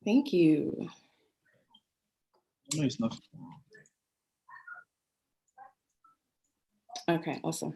Thank you. No, it's not. Okay, awesome.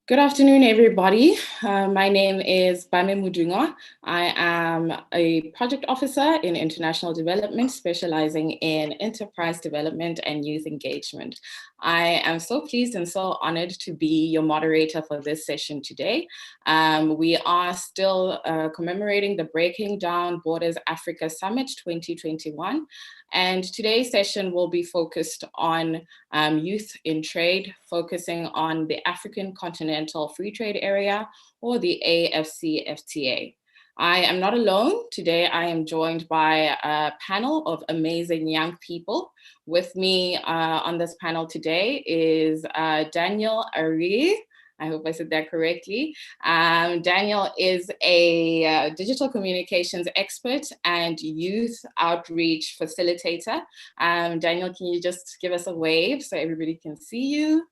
Good afternoon, everybody. My name is Bame Mudunga. I am a project officer in international development, specializing in enterprise development and youth engagement. I am so pleased and so honored to be your moderator for this session today. We are still commemorating the Breaking Down Borders Africa Summit 2021. And today's session will be focused on youth in trade, focusing on the African Continental Free Trade Area, or the AFCFTA. I am not alone. Today, I am joined by a panel of amazing young people. With me on this panel today is Daniel Ari. I hope I said that correctly. Daniel is a digital communications expert and youth outreach facilitator. Daniel, can you just give us a wave so everybody can see you?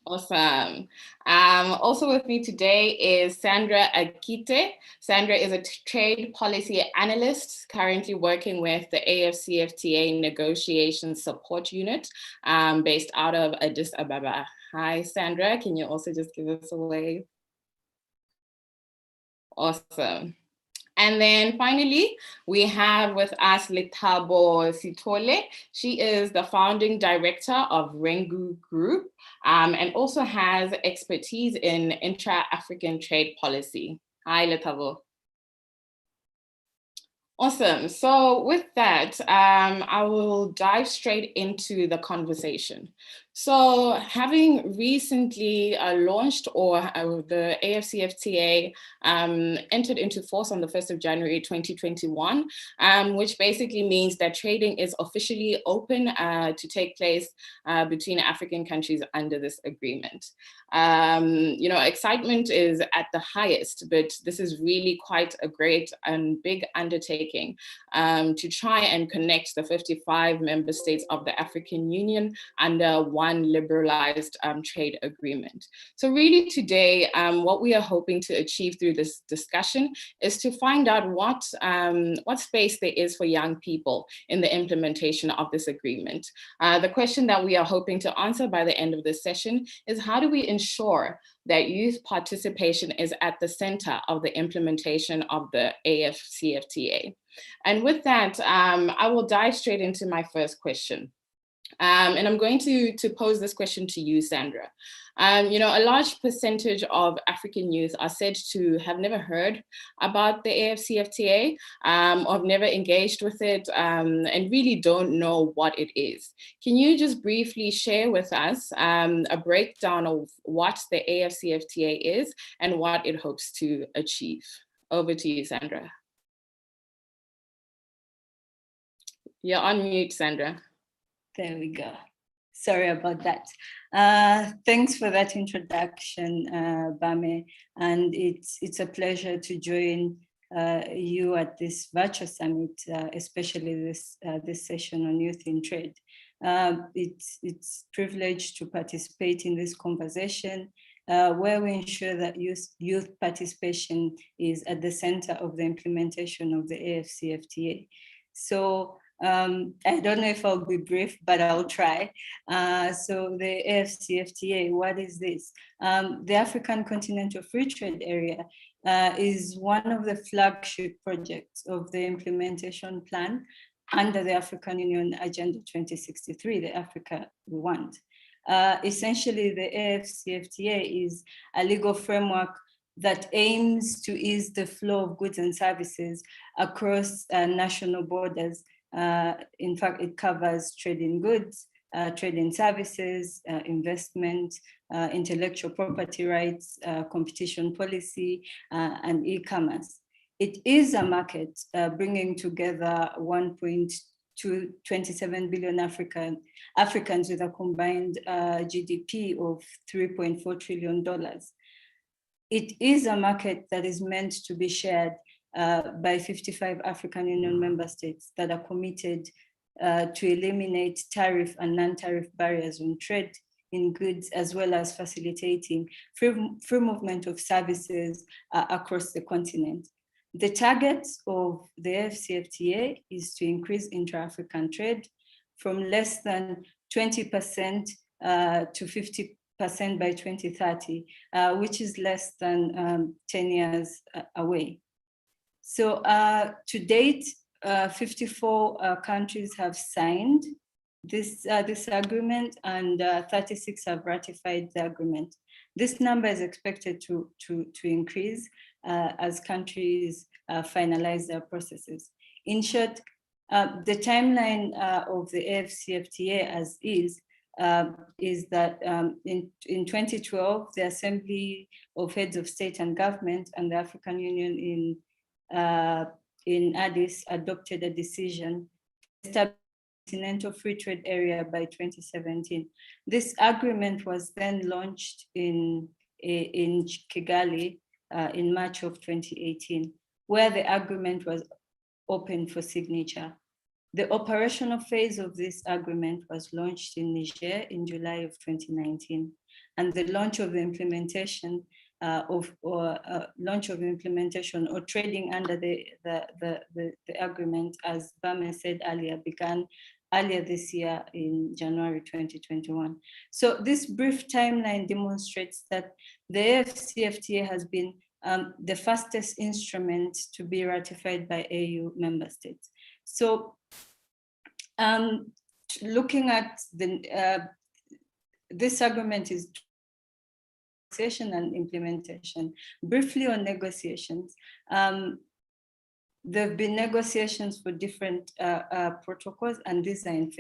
Awesome. Also with me today is Sandra Akite. Sandra is a trade policy analyst currently working with the AFCFTA Negotiation Support Unit based out of Addis Ababa. Hi, Sandra. Can you also just give us a wave? Awesome. And then finally, we have with us Lethabo Sithole. She is the founding director of Rengu Group and also has expertise in intra-African trade policy. Hi, Lethabo. Awesome. So with that, I will dive straight into the conversation. So having recently launched, or the AFCFTA entered into force on the 1st of January 2021, which basically means that trading is officially open to take place between African countries under this agreement. You know, excitement is at the highest, but this is really quite a great and big undertaking to try and connect the 55 member states of the African Union under one liberalized trade agreement. So really today, what we are hoping to achieve through this discussion is to find out what space there is for young people in the implementation of this agreement. The question that we are hoping to answer by the end of this session is, how do we ensure that youth participation is at the center of the implementation of the AFCFTA? And with that, I will dive straight into my first question. And I'm going to pose this question to you, Sandra. You know, a large percentage of African youth are said to have never heard about the AFCFTA, or have never engaged with it, and really don't know what it is. Can you just briefly share with us a breakdown of what the AFCFTA is and what it hopes to achieve? Over to you, Sandra. You're on mute, Sandra. There we go. Sorry about that. Thanks for that introduction, Bame. And it's a pleasure to join you at this virtual summit, especially this session on youth in trade. It's privileged to participate in this conversation where we ensure that youth participation is at the center of the implementation of the AFCFTA. So I don't know if I'll be brief, but I'll try. So the AFCFTA, what is this? The African Continental Free Trade Area is one of the flagship projects of the implementation plan under the African Union Agenda 2063, the Africa we want. Essentially, the AFCFTA is a legal framework that aims to ease the flow of goods and services across national borders. In fact, it covers trade in goods, trade in services, investment, intellectual property rights, competition policy, and e-commerce. It is a market bringing together 1.27 billion Africans with a combined GDP of $3.4 trillion. It is a market that is meant to be shared by 55 African Union member states that are committed to eliminate tariff and non-tariff barriers on trade in goods, as well as facilitating free movement of services across the continent. The target of the AfCFTA is to increase intra-African trade from less than 20% to 50% by 2030, which is less than 10 years away. So to date, 54 countries have signed this agreement, and 36 have ratified the agreement. This number is expected to increase as countries finalize their processes. In short, the timeline of the AfCFTA as is that in 2012, the Assembly of Heads of State and Government and the African Union in Addis adopted a decision to establish a continental free trade area by 2017. This agreement was then launched in Kigali in March of 2018, where the agreement was open for signature. The operational phase of this agreement was launched in Niger in July of 2019, and the launch of the implementation or trading under the agreement, as Bame said earlier, began earlier this year in January 2021. So this brief timeline demonstrates that the AfCFTA has been the fastest instrument to be ratified by AU member states. So looking at this agreement is negotiation and implementation. Briefly on negotiations, there have been negotiations for different protocols, and these are in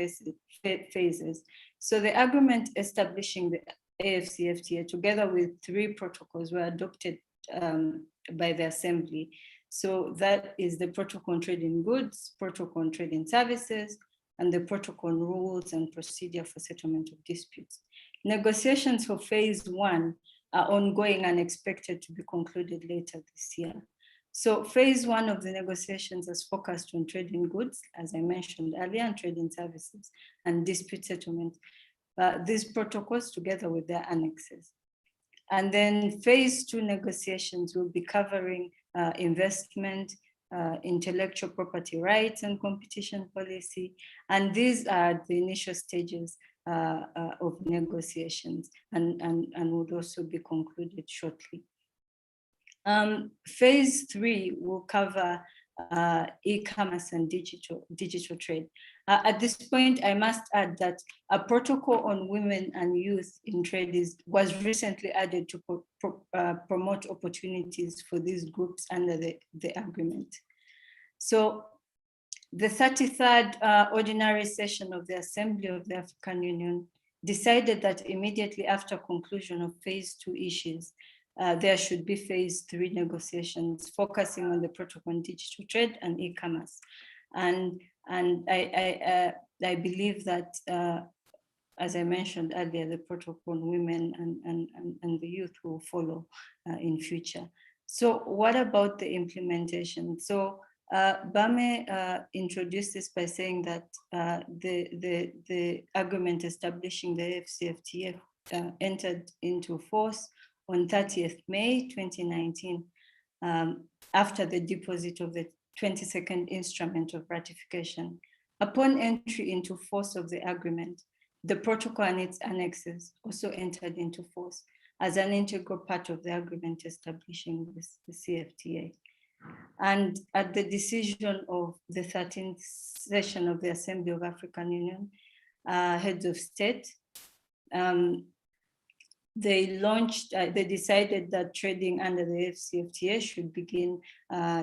phases. So the agreement establishing the AfCFTA, together with 3 protocols, were adopted by the Assembly. So that is the Protocol on Trade in Goods, Protocol on Trade in Services, and the Protocol on Rules and Procedure for Settlement of Disputes. Negotiations for phase 1 are ongoing and expected to be concluded later this year. So phase 1 of the negotiations is focused on trade in goods, as I mentioned earlier, and trade in services and dispute settlement. These protocols together with their annexes. And then phase 2 negotiations will be covering investment, intellectual property rights and competition policy. And these are the initial stages of negotiations and would also be concluded shortly. Phase 3 will cover e-commerce and digital trade. At this point, I must add that a protocol on women and youth in trade was recently added to promote opportunities for these groups under the agreement. So the 33rd ordinary session of the Assembly of the African Union decided that immediately after conclusion of phase 2 issues, there should be phase 3 negotiations focusing on the protocol on digital trade and e-commerce. And I believe that, as I mentioned earlier, the protocol on women and the youth will follow in future. So what about the implementation? So Bame introduced this by saying that the agreement establishing the AfCFTA entered into force on 30th May 2019, after the deposit of the 22nd instrument of ratification. Upon entry into force of the agreement, the protocol and its annexes also entered into force as an integral part of the agreement establishing the CFTA. And at the decision of the 13th session of the Assembly of African Union, heads of state, they decided that trading under the AfCFTA should begin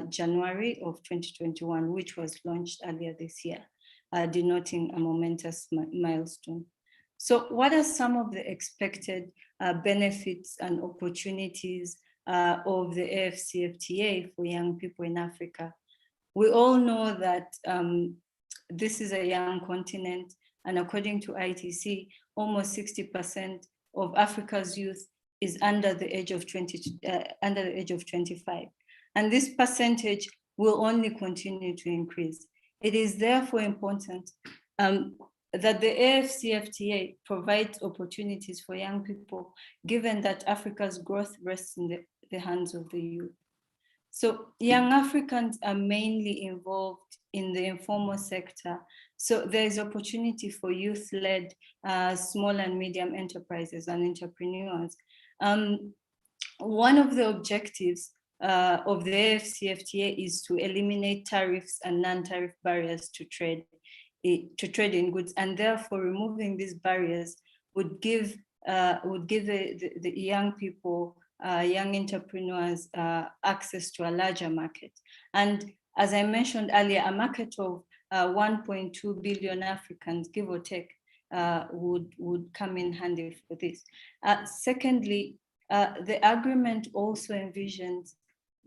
January of 2021, which was launched earlier this year, denoting a momentous milestone. So what are some of the expected benefits and opportunities of the AfCFTA for young people in Africa? We all know that this is a young continent, and according to ITC, almost 60% of Africa's youth is under the age of 25, and this percentage will only continue to increase. It is therefore important that the AFCFTA provides opportunities for young people, given that Africa's growth rests in the hands of the youth. So young Africans are mainly involved in the informal sector. So there's opportunity for youth-led small and medium enterprises and entrepreneurs. One of the objectives of the AFCFTA is to eliminate tariffs and non-tariff barriers to trade in goods, and therefore removing these barriers would give the young people, young entrepreneurs, access to a larger market. And as I mentioned earlier, a market of 1.2 billion Africans, give or take, would come in handy for this. Secondly, the agreement also envisions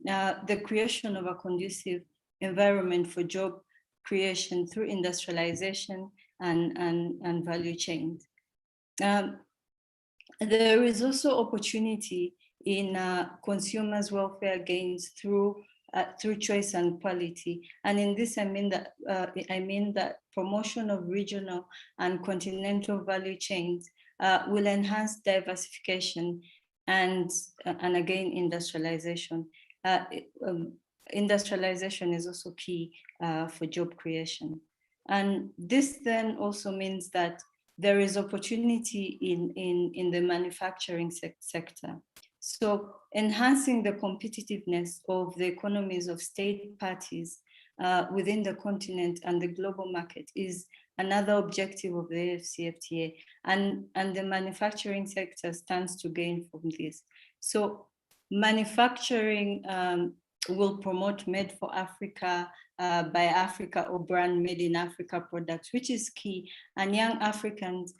the creation of a conducive environment for job creation through industrialization and value chains. There is also opportunity in consumers' welfare gains through choice and quality. And in this, I mean that promotion of regional and continental value chains will enhance diversification and again, industrialization. Industrialization is also key for job creation. And this then also means that there is opportunity in the manufacturing sector. So enhancing the competitiveness of the economies of state parties within the continent and the global market is another objective of the AFCFTA, and the manufacturing sector stands to gain from this. So manufacturing will promote Made for Africa, by Africa, or brand Made in Africa products, which is key. And young Africans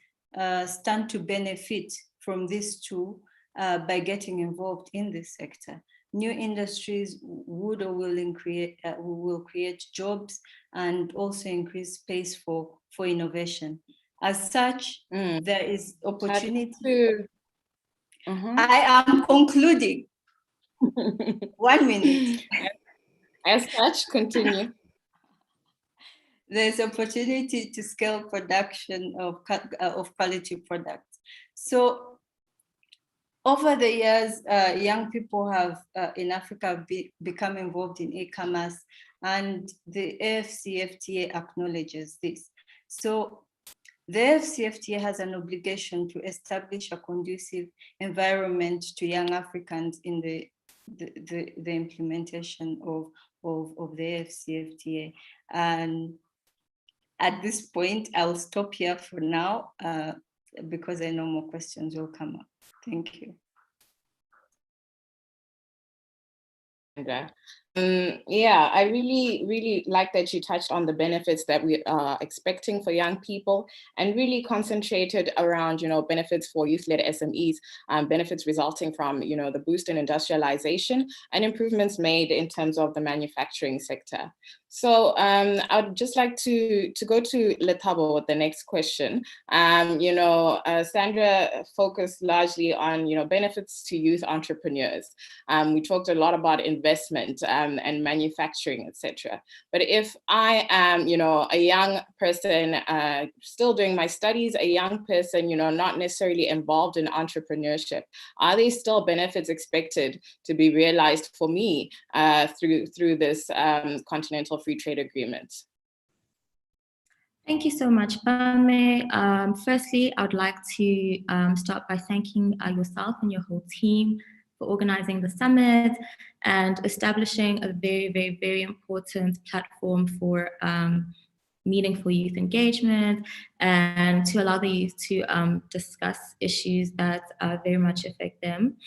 stand to benefit from this too by getting involved in this sector. New industries would or will create jobs and also increase space for innovation. As such, there is opportunity. I am concluding. 1 minute. As such, continue. There's opportunity to scale production of quality products. So over the years, young people have in Africa become involved in e-commerce, and the AFCFTA acknowledges this. So the AFCFTA has an obligation to establish a conducive environment to young Africans in the implementation of the AFCFTA. And at this point, I'll stop here for now because I know more questions will come up. Thank you. Yeah, I really like that you touched on the benefits that we are expecting for young people, and really concentrated around, benefits for youth-led SMEs, benefits resulting from, the boost in industrialization and improvements made in terms of the manufacturing sector. So I would just like to go to Lethabo with the next question. Sandra focused largely on, benefits to youth entrepreneurs. We talked a lot about investment and manufacturing, etc. But if I am, a young person still doing my studies, a young person, not necessarily involved in entrepreneurship, are there still benefits expected to be realized for me through this continental free trade agreement? Thank you so much, Bame. Firstly, I would like to start by thanking yourself and your whole team for organizing the summit and establishing a very, very, very important platform for meaningful youth engagement and to allow the youth to discuss issues that very much affect them.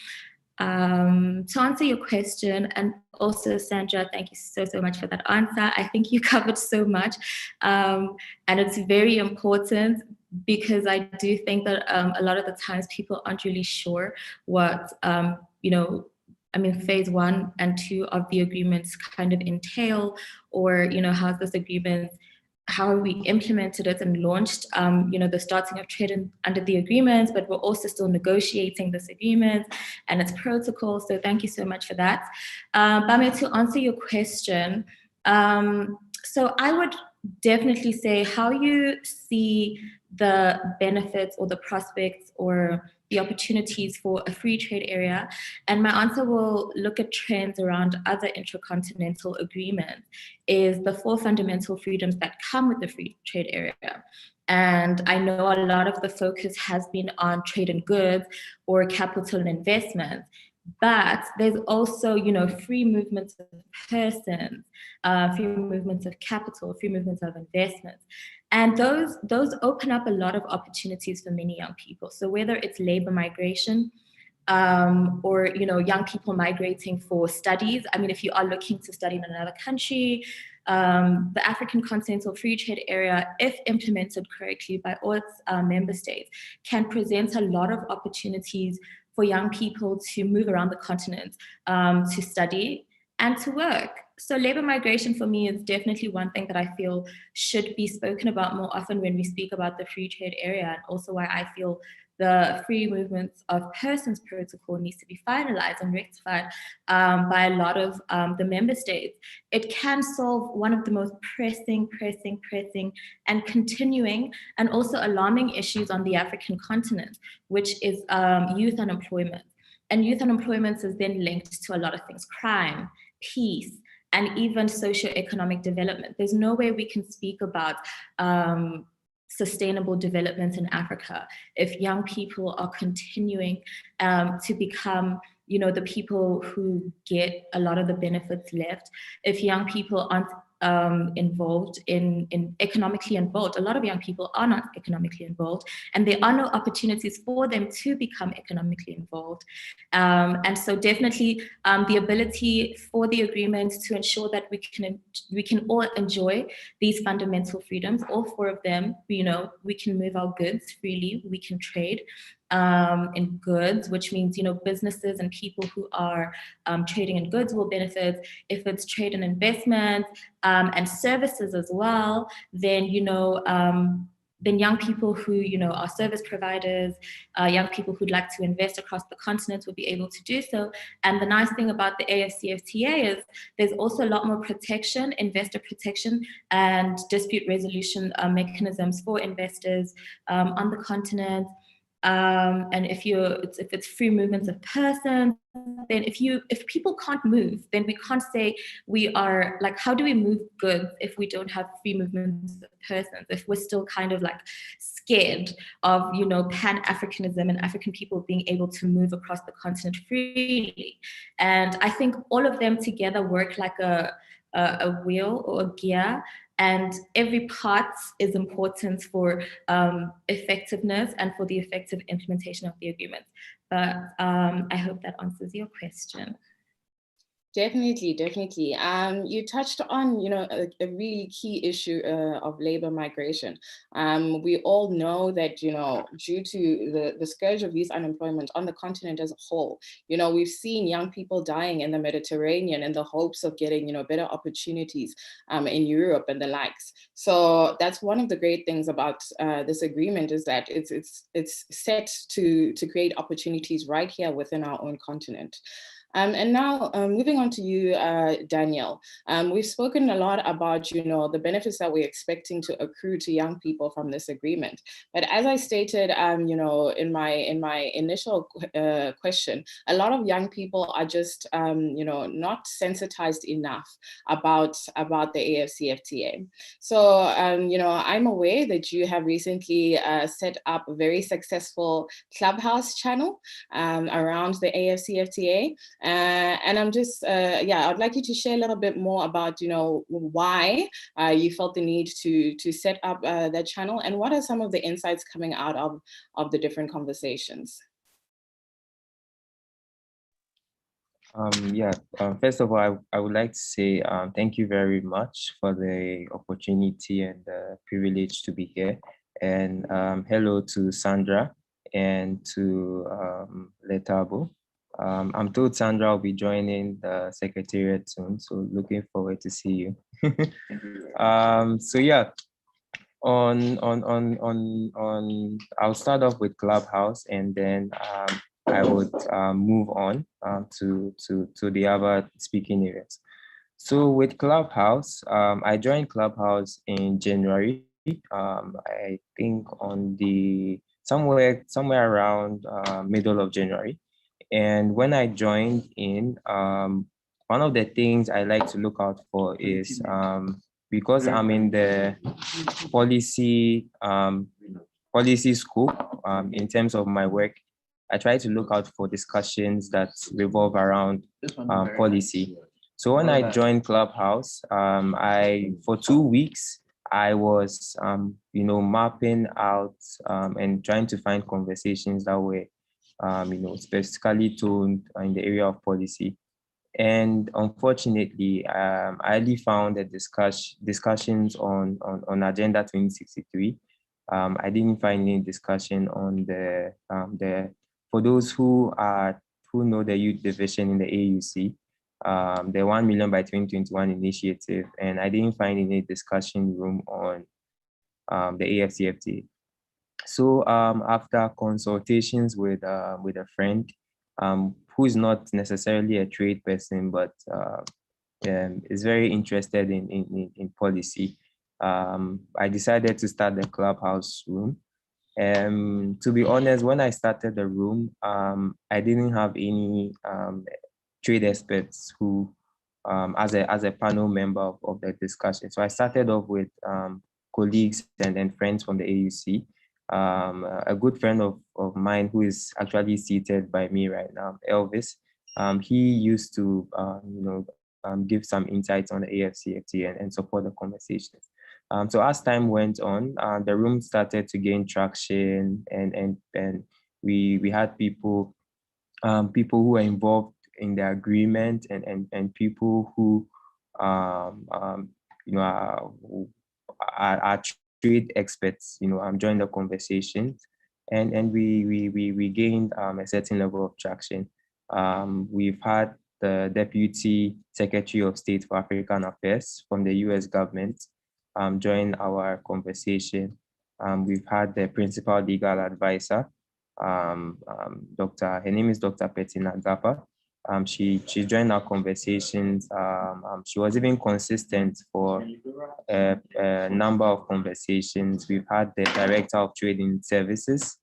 To answer your question, and also Sandra, thank you so much for that answer. I think you covered so much, and it's very important because I do think that a lot of the times people aren't really sure what, phase 1 and 2 of the agreements kind of entail, or, how's this agreement, how we implemented it and launched, the starting of trade under the agreement, but we're also still negotiating this agreement and its protocol. So thank you so much for that. Bame, to answer your question, so I would definitely say how you see the benefits or the prospects or the opportunities for a free trade area. And my answer will look at trends around other intercontinental agreements, is the 4 fundamental freedoms that come with the free trade area. And I know a lot of the focus has been on trade in goods or capital and investments, but there's also, free movements of persons, free movements of capital, free movements of investments. And those open up a lot of opportunities for many young people. So whether it's labor migration, or young people migrating for studies. I mean, if you are looking to study in another country, the African Continental Free Trade Area, if implemented correctly by all its member states, can present a lot of opportunities for young people to move around the continent, to study and to work. So labor migration for me is definitely one thing that I feel should be spoken about more often when we speak about the free trade area, and also why I feel the free movements of persons protocol needs to be finalized and rectified by a lot of the member states. It can solve one of the most pressing and continuing and also alarming issues on the African continent, which is youth unemployment. And youth unemployment is then linked to a lot of things: crime, peace, and even socioeconomic development. There's no way we can speak about sustainable development in Africa if young people are continuing to become, the people who get a lot of the benefits left. If young people aren't involved in economically involved, a lot of young people are not economically involved, and there are no opportunities for them to become economically involved. And so definitely the ability for the agreement to ensure that we can all enjoy these fundamental freedoms, all 4 of them. We can move our goods freely, we can trade in goods, which means, businesses and people who are trading in goods will benefit. If it's trade and investment and services as well, then, then young people who, are service providers, young people who'd like to invest across the continent will be able to do so. And the nice thing about the AFCFTA is there's also a lot more protection, investor protection and dispute resolution mechanisms for investors on the continent. And if it's free movements of persons, then if people can't move, then we can't say we are like, how do we move goods if we don't have free movements of persons? If we're still kind of like scared of, Pan-Africanism and African people being able to move across the continent freely. And I think all of them together work like a wheel or a gear, and every part is important for effectiveness and for the effective implementation of the agreement. But I hope that answers your question. Definitely. You touched on, a really key issue of labor migration. We all know that, due to the scourge of youth unemployment on the continent as a whole, we've seen young people dying in the Mediterranean in the hopes of getting, better opportunities in Europe and the likes. So that's one of the great things about this agreement, is that it's set to create opportunities right here within our own continent. And now moving on to you, Danielle, we've spoken a lot about, the benefits that we're expecting to accrue to young people from this agreement. But as I stated, in my initial question, a lot of young people are just, not sensitized enough about the AFCFTA. So, I'm aware that you have recently set up a very successful Clubhouse channel around the AFCFTA. And I'm just, I'd like you to share a little bit more about, why you felt the need to set up that channel, and what are some of the insights coming out of the different conversations? First of all, I would like to say thank you very much for the opportunity and the privilege to be here. And hello to Sandra and to Letabo. I'm told Sandra will be joining the secretariat soon, so looking forward to see you. I'll start off with Clubhouse, and then I would move on to the other speaking areas. So with Clubhouse, I joined Clubhouse in January. I think on the somewhere around middle of January. And when I joined in, one of the things I like to look out for is because I'm in the policy policy school in terms of my work, I try to look out for discussions that revolve around policy. So when I joined Clubhouse, I for 2 weeks I was mapping out and trying to find conversations that were specifically toned in the area of policy. And unfortunately, I only found the discussions on Agenda 2063. I didn't find any discussion on the for those who know the youth division in the AUC, the 1 million by 2021 initiative, and I didn't find any discussion room on the AFCFTA. So after consultations with a friend who is not necessarily a trade person, but is very interested in policy, I decided to start the Clubhouse room. To be honest, when I started the room, I didn't have any trade experts who, as a panel member of the discussion. So I started off with colleagues and friends from the AUC. A good friend of mine who is actually seated by me right now, Elvis. He used to give some insights on the AFCFTA and support the conversations. So as time went on, the room started to gain traction, and we had people who were involved in the agreement, and people who are trade experts, joined the conversations, and we gained a certain level of traction. We've had the Deputy Secretary of State for African Affairs from the US government join our conversation. We've had the Principal Legal Advisor, her name is Dr. Petina Gapa. She joined our conversations. She was even consistent for a number of conversations. We've had the Director of Trading Services,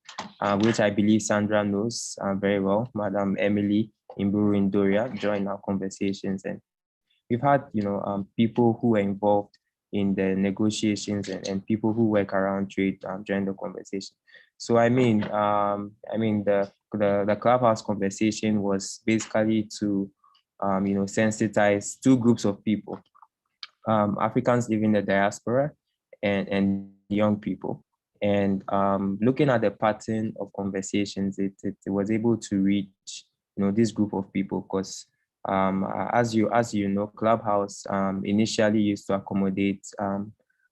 which I believe Sandra knows very well, Madam Emily Imburu Indoria, join our conversations. And we've had people who were involved in the negotiations and people who work around trade join the conversation. So I mean the Clubhouse conversation was basically to sensitize two groups of people, Africans living in the diaspora and young people. And looking at the pattern of conversations, it was able to reach this group of people, because as you know, Clubhouse initially used to accommodate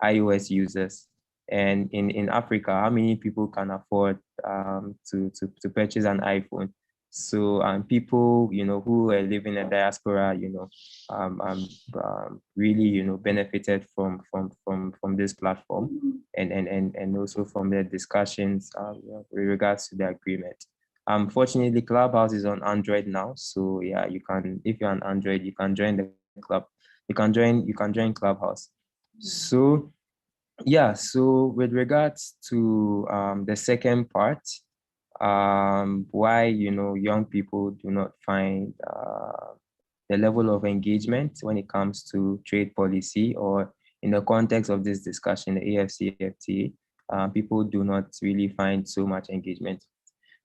iOS users. And in Africa, how many people can afford to purchase an iPhone? So people who are living in the diaspora, really benefited from this platform, and also from the discussions with regards to the agreement. Fortunately, Clubhouse is on Android now, so yeah, you can, if you're on Android, you can join the club. You can join Clubhouse. So yeah, so with regards to the second part, why young people do not find the level of engagement when it comes to trade policy, or in the context of this discussion, the AFCFTA, people do not really find so much engagement.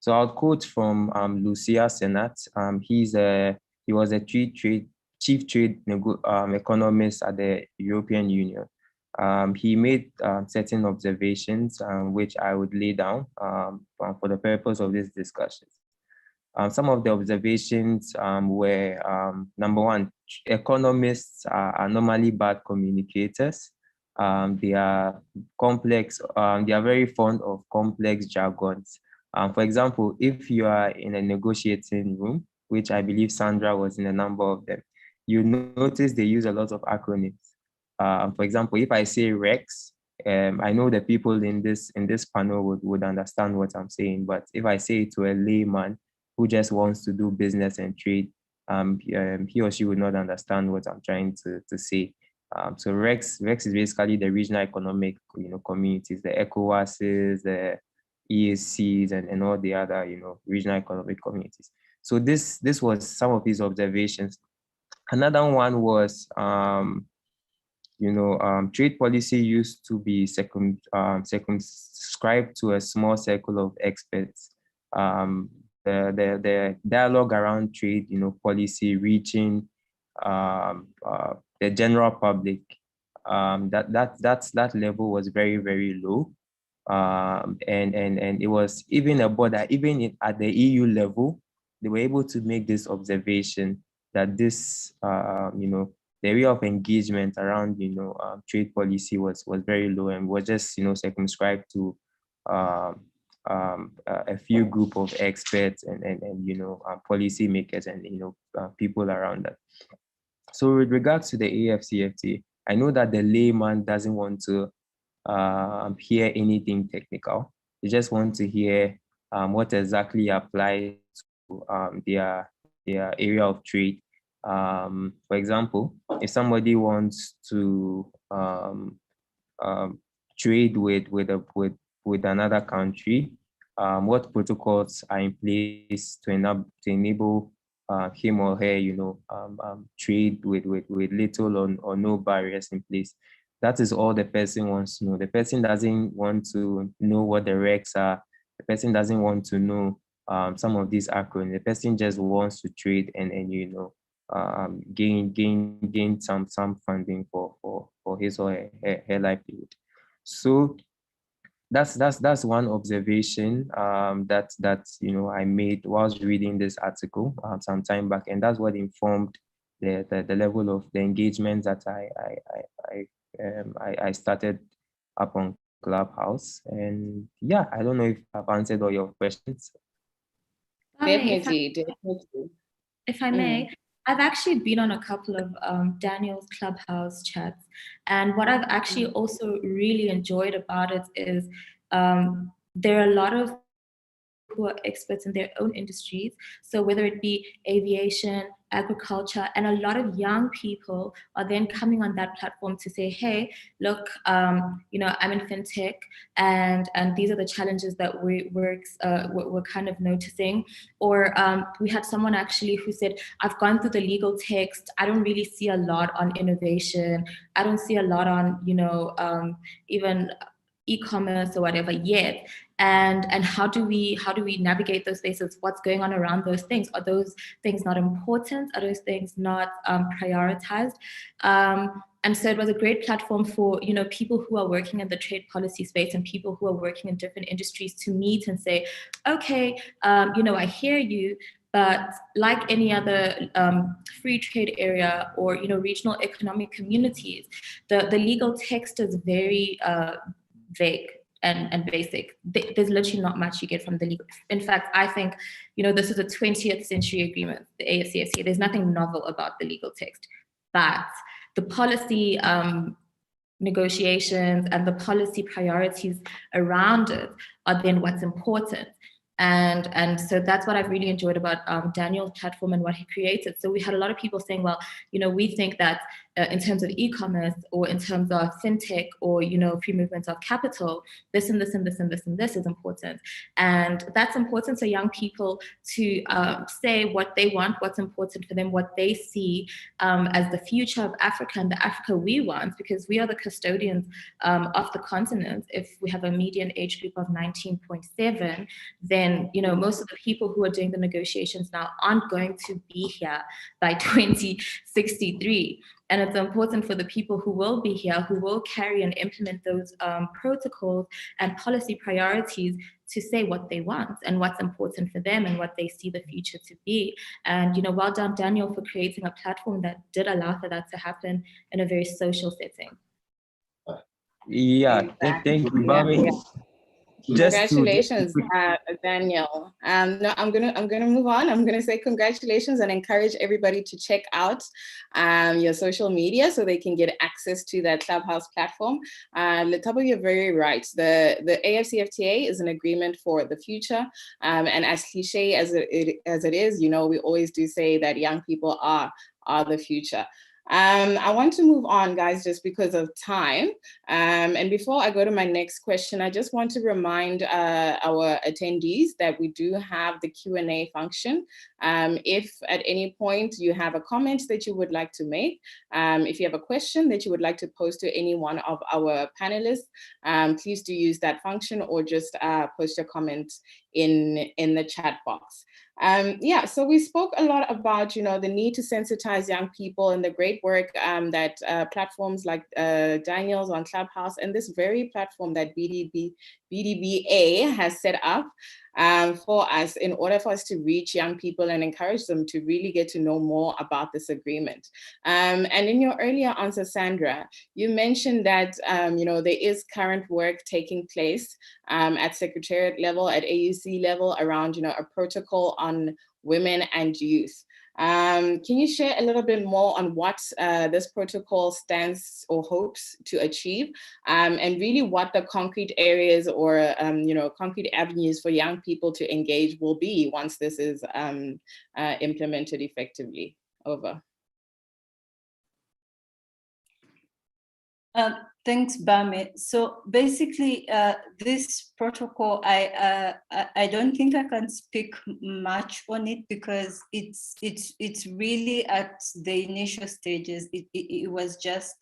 So I'll quote from Lucia Senat. He was a chief trade economist at the European Union. He made certain observations which I would lay down for the purpose of this discussion. Some of the observations were, number one, economists are normally bad communicators. They are complex, they are very fond of complex jargons. For example, if you are in a negotiating room, which I believe Sandra was in a number of them, you notice they use a lot of acronyms. For example, if I say Rex, I know the people in this panel would understand what I'm saying, but if I say it to a layman who just wants to do business and trade, he or she would not understand what I'm trying to say. So REX is basically the regional economic, communities, the ECOWASs, the EACs, and all the other, regional economic communities. So this was some of his observations. Another one was, trade policy used to be circumscribed to a small circle of experts. The dialogue around trade, policy reaching the general public, that level was very, very low. And it was even a border, even at the EU level, they were able to make this observation that this, the area of engagement around, trade policy was very low and was just, circumscribed to a few group of experts and policy makers and, people around that. So with regards to the AFCFTA, I know that the layman doesn't want to hear anything technical. They just want to hear what exactly applies to their area of trade. For example, if somebody wants to trade with another country, what protocols are in place to enable him or her, trade with little or no barriers in place. That is all the person wants to know. The person doesn't want to know what the RECs are. The person doesn't want to know some of these acronyms. The person just wants to trade and gain some funding for his or her livelihood. So that's one observation that I made whilst reading this article some time back, and that's what informed the level of the engagement that I started up on Clubhouse. And yeah, I don't know if I've answered all your questions. Definitely. If I may, I've actually been on a couple of Daniel's Clubhouse chats, and what I've actually also really enjoyed about it is there are a lot of who are experts in their own industries. So whether it be aviation, agriculture, and a lot of young people are then coming on that platform to say, hey, look, I'm in fintech, and these are the challenges that we're kind of noticing. Or we had someone actually who said, I've gone through the legal text. I don't really see a lot on innovation. I don't see a lot on, even e-commerce or whatever yet. And how do we navigate those spaces? What's going on around those things? Are those things not important? Are those things not prioritized? And so it was a great platform for people who are working in the trade policy space and people who are working in different industries to meet and say, okay, I hear you, but like any other free trade area or regional economic communities, the legal text is very vague and basic. There's literally not much you get from the legal. In fact, I think, this is a 20th century agreement, the AFCFTA. There's nothing novel about the legal text, but the policy negotiations and the policy priorities around it are then what's important. And so that's what I've really enjoyed about Daniel's platform and what he created. So we had a lot of people saying, well, we think that in terms of e-commerce or in terms of fintech or, free movement of capital, this and this and this and this and this is important. And that's important for young people to say what they want, what's important for them, what they see as the future of Africa and the Africa we want, because we are the custodians of the continent. If we have a median age group of 19.7, then, most of the people who are doing the negotiations now aren't going to be here by 2063. And it's important for the people who will be here, who will carry and implement those protocols and policy priorities to say what they want and what's important for them and what they see the future to be. And, well done, Daniel, for creating a platform that did allow for that to happen in a very social setting. Yeah, thank you, Bami. Just to Congratulations, Daniel. No, I'm gonna move on. I'm gonna say congratulations and encourage everybody to check out your social media so they can get access to that Clubhouse platform. Letabo, you're very right. The AFCFTA is an agreement for the future, and as cliche as it is, you know, we always do say that young people are the future. I want to move on, guys, just because of time. And before I go to my next question, I just want to remind our attendees that we do have the Q&A function. If at any point you have a comment that you would like to make, if you have a question that you would like to pose to any one of our panelists, please do use that function or just post your comment in the chat box. Yeah, so we spoke a lot about, you know, the need to sensitize young people and the great work that platforms like Daniel's on Clubhouse and this very platform that BDBA has set up for us in order for us to reach young people and encourage them to really get to know more about this agreement. And in your earlier answer, Sandra, you mentioned that, you know, there is current work taking place at Secretariat level, at AUC level around, you know, a protocol on women and youth. Can you share a little bit more on what this protocol stands or hopes to achieve, and really what the concrete areas or you know, concrete avenues for young people to engage will be once this is implemented effectively? Over. Thanks, Bame. So basically, this protocol, I don't think I can speak much on it because it's really at the initial stages. It was just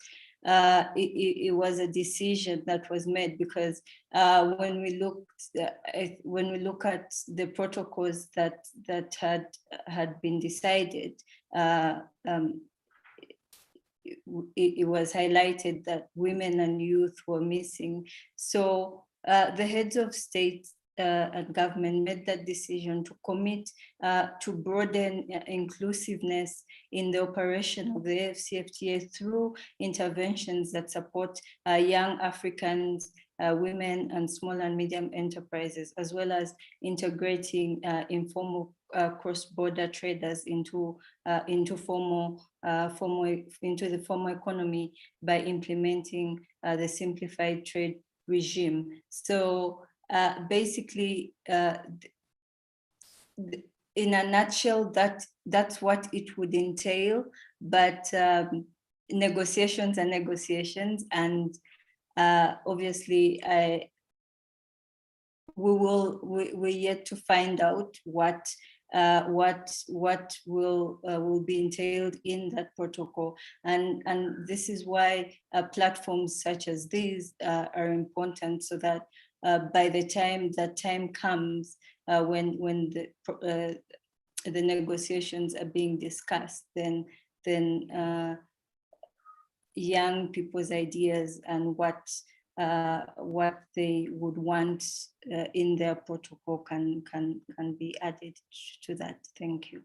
it was a decision that was made because when we look at the protocols that had been decided. It was highlighted that women and youth were missing. So the heads of state and government made that decision to commit to broaden inclusiveness in the operation of the AFCFTA through interventions that support young Africans, women and small and medium enterprises, as well as integrating informal cross-border traders into the formal economy by implementing the simplified trade regime. So basically, in a nutshell, that's what it would entail. But negotiations are negotiations, and obviously, we're yet to find out what will be entailed in that protocol, and this is why platforms such as these are important, so that by the time that time comes when the negotiations are being discussed, then young people's ideas and what they would want in their protocol can be added to that. Thank you.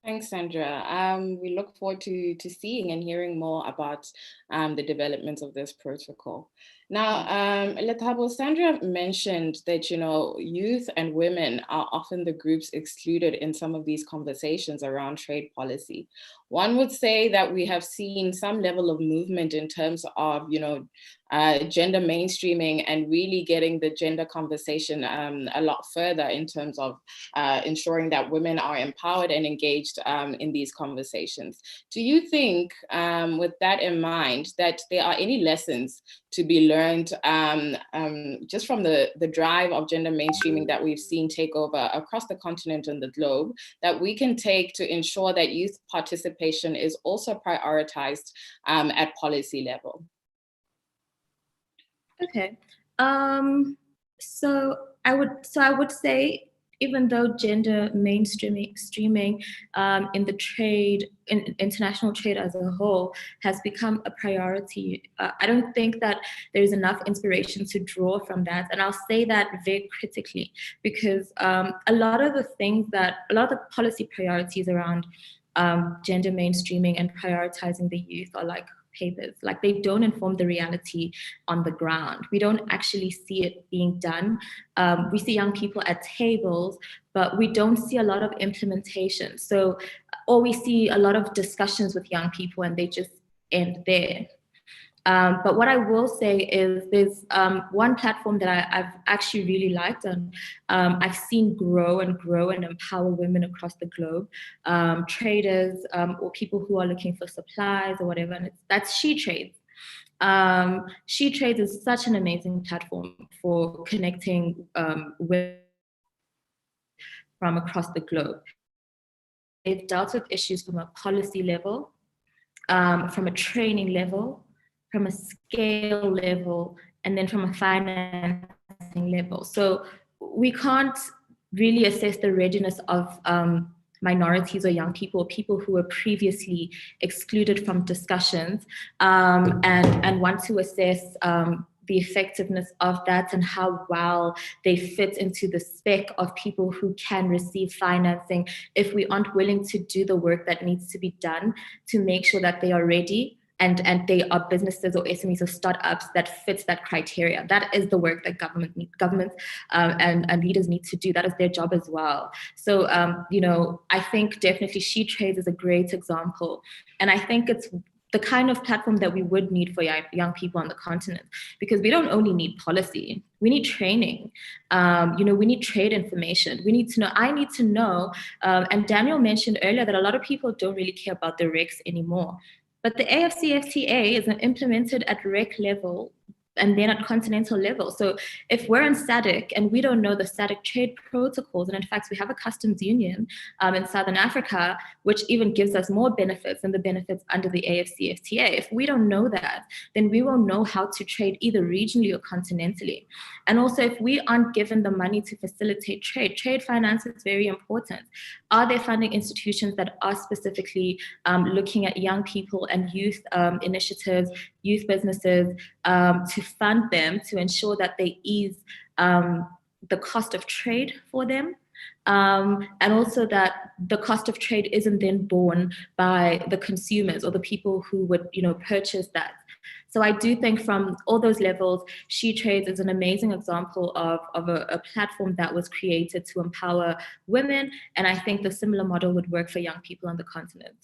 Thanks, Sandra. We look forward to seeing and hearing more about the developments of this protocol. Now, Letabo, Sandra mentioned that, you know, youth and women are often the groups excluded in some of these conversations around trade policy. One would say that we have seen some level of movement in terms of, you know, gender mainstreaming and really getting the gender conversation a lot further in terms of ensuring that women are empowered and engaged in these conversations. Do you think, with that in mind, that there are any lessons to be learned just from the drive of gender mainstreaming that we've seen take over across the continent and the globe, that we can take to ensure that youth participation is also prioritized at policy level? Okay, so I would say, even though gender mainstreaming in the trade, in international trade as a whole, has become a priority, I don't think that there's enough inspiration to draw from that. And I'll say that very critically, because a lot of the policy priorities around gender mainstreaming and prioritizing the youth are like papers. Like, they don't inform the reality on the ground. We don't actually see it being done. We see young people at tables, but we don't see a lot of implementation. So, or we see a lot of discussions with young people and they just end there. But what I will say is there's one platform that I've actually really liked, and I've seen grow and empower women across the globe, traders or people who are looking for supplies or whatever, and that's SheTrades. SheTrades is such an amazing platform for connecting women from across the globe. They've dealt with issues from a policy level, from a training level, from a scale level, and then from a financing level. So we can't really assess the readiness of minorities or young people, or people who were previously excluded from discussions, and want to assess the effectiveness of that and how well they fit into the spec of people who can receive financing if we aren't willing to do the work that needs to be done to make sure that they are ready and they are businesses or SMEs or startups that fits that criteria. That is the work that governments and leaders need to do. That is their job as well. So, I think definitely SheTrades is a great example. And I think it's the kind of platform that we would need for young people on the continent, because we don't only need policy, we need training. We need trade information. We need to know, I need to know, and Daniel mentioned earlier that a lot of people don't really care about the recs anymore. But the AFCFTA is implemented at rec level and then at continental level. So if we're in SADC and we don't know the SADC trade protocols, and in fact, we have a customs union in Southern Africa, which even gives us more benefits than the benefits under the AFCFTA. If we don't know that, then we won't know how to trade either regionally or continentally. And also, if we aren't given the money to facilitate trade finance is very important. Are there funding institutions that are specifically looking at young people and youth initiatives, youth businesses, to fund them to ensure that they ease the cost of trade for them, and also that the cost of trade isn't then borne by the consumers or the people who would purchase that. So I do think from all those levels, SheTrades is an amazing example of a platform that was created to empower women, and I think the similar model would work for young people on the continent.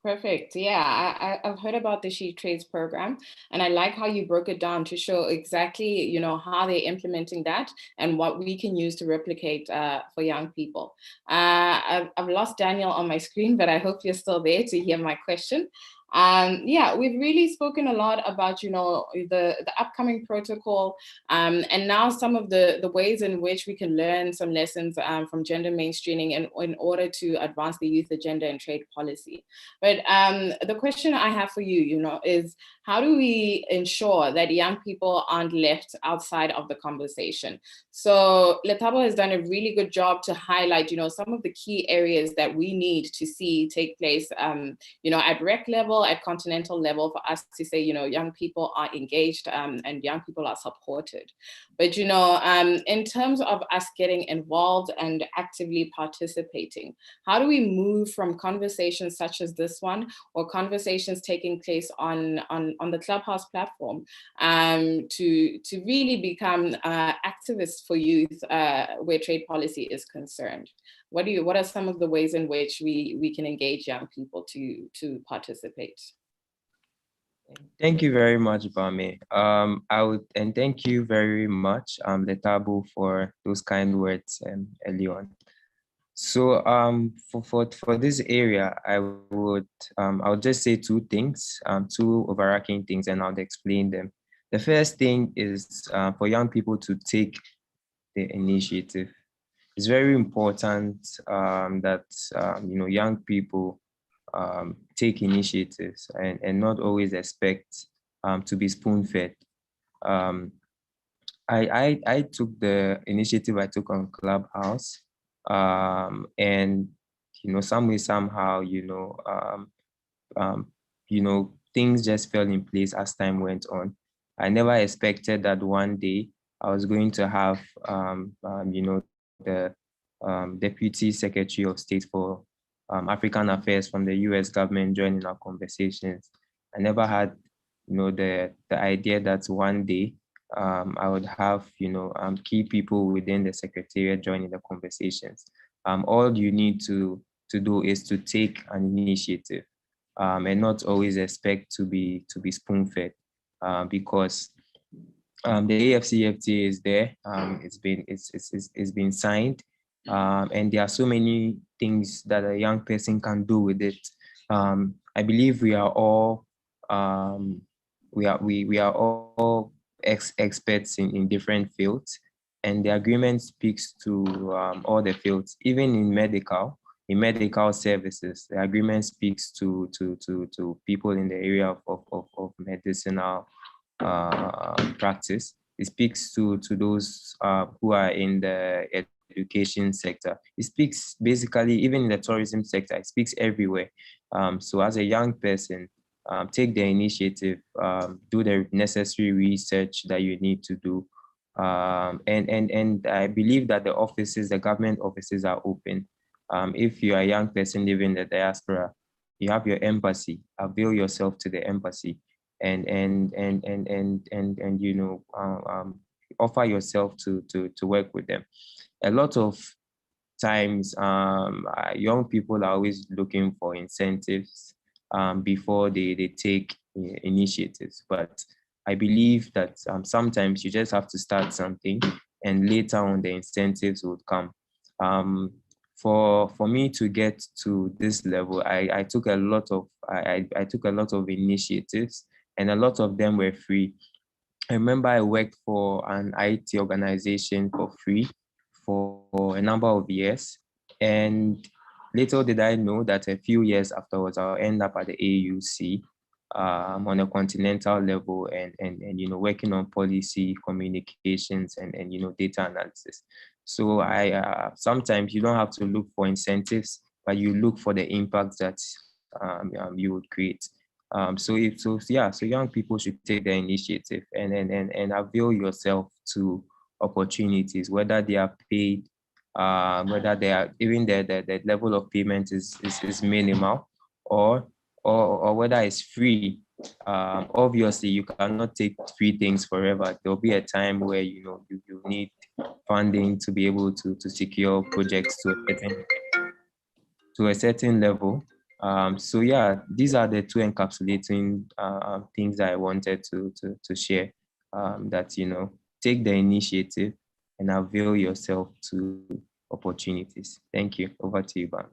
Perfect. Yeah, I've heard about the SheTrades program, and I like how you broke it down to show exactly, how they're implementing that and what we can use to replicate for young people. I've lost Daniel on my screen, but I hope you're still there to hear my question. We've really spoken a lot about, the upcoming protocol, and now some of the ways in which we can learn some lessons from gender mainstreaming in order to advance the youth agenda and trade policy. But the question I have for you, is how do we ensure that young people aren't left outside of the conversation? So Lethabo has done a really good job to highlight, some of the key areas that we need to see take place, at rec level, at continental level, for us to say, young people are engaged and young people are supported. But, in terms of us getting involved and actively participating, how do we move from conversations such as this one, or conversations taking place on the Clubhouse platform, to really become activists for youth where trade policy is concerned? What are some of the ways in which we can engage young people to participate? Thank you very much, Bame. And thank you very much, Lethabo, for those kind words early on. So for this area, I would I'll just say two things, two overarching things, and I'll explain them. The first thing is for young people to take the initiative. It's very important that young people take initiatives and not always expect to be spoon-fed. I took the initiative I took on Clubhouse, and somehow things just fell in place as time went on. I never expected that one day I was going to have the Deputy Secretary of State for African Affairs from the US government joining our conversations. I never had, the idea that one day I would have, key people within the Secretariat joining the conversations. All you need to do is to take an initiative and not always expect to be spoon-fed because the AFCFTA is there. It's been signed, and there are so many things that a young person can do with it. I believe we are all we are all experts in different fields, and the agreement speaks to all the fields, even in medical services. The agreement speaks to people in the area of medicinal practice. It speaks to those who are in the education sector. It speaks basically even in the tourism sector. It speaks everywhere. So as a young person, take the initiative, do the necessary research that you need to do. And I believe that the government offices are open. If you are a young person living in the diaspora, you have your embassy. Avail yourself to the embassy and offer yourself to work with them. A lot of times, young people are always looking for incentives before they take initiatives. But I believe that sometimes you just have to start something, and later on the incentives would come. For me to get to this level, I took a lot of initiatives, and a lot of them were free. I remember I worked for an IT organization for free for a number of years, and little did I know that a few years afterwards I'll end up at the AUC on a continental level and working on policy communications and data analysis. So I sometimes you don't have to look for incentives, but you look for the impact that you would create. So young people should take the initiative and avail yourself to opportunities, whether they are paid, whether they are even the level of payment is minimal, or whether it's free. Obviously, you cannot take free things forever. There'll be a time where you need funding to be able to secure projects to a certain level. So yeah, these are the two encapsulating things that I wanted to share. That take the initiative and avail yourself to opportunities. Thank you. Over to you, Bam.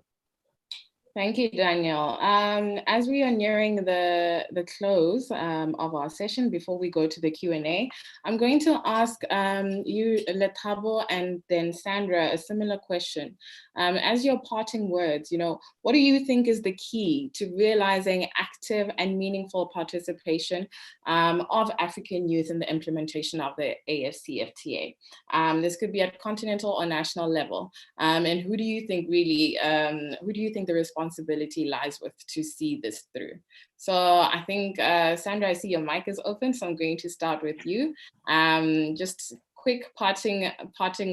Thank you, Daniel. As we are nearing the close of our session, before we go to the Q&A, I'm going to ask you, Lethabo, and then Sandra, a similar question. As your parting words, what do you think is the key to realizing active and meaningful participation of African youth in the implementation of the AFCFTA? This could be at continental or national level. And who do you think the responsibility lies with to see this through? So I think, Sandra, I see your mic is open, so I'm going to start with you. Just quick parting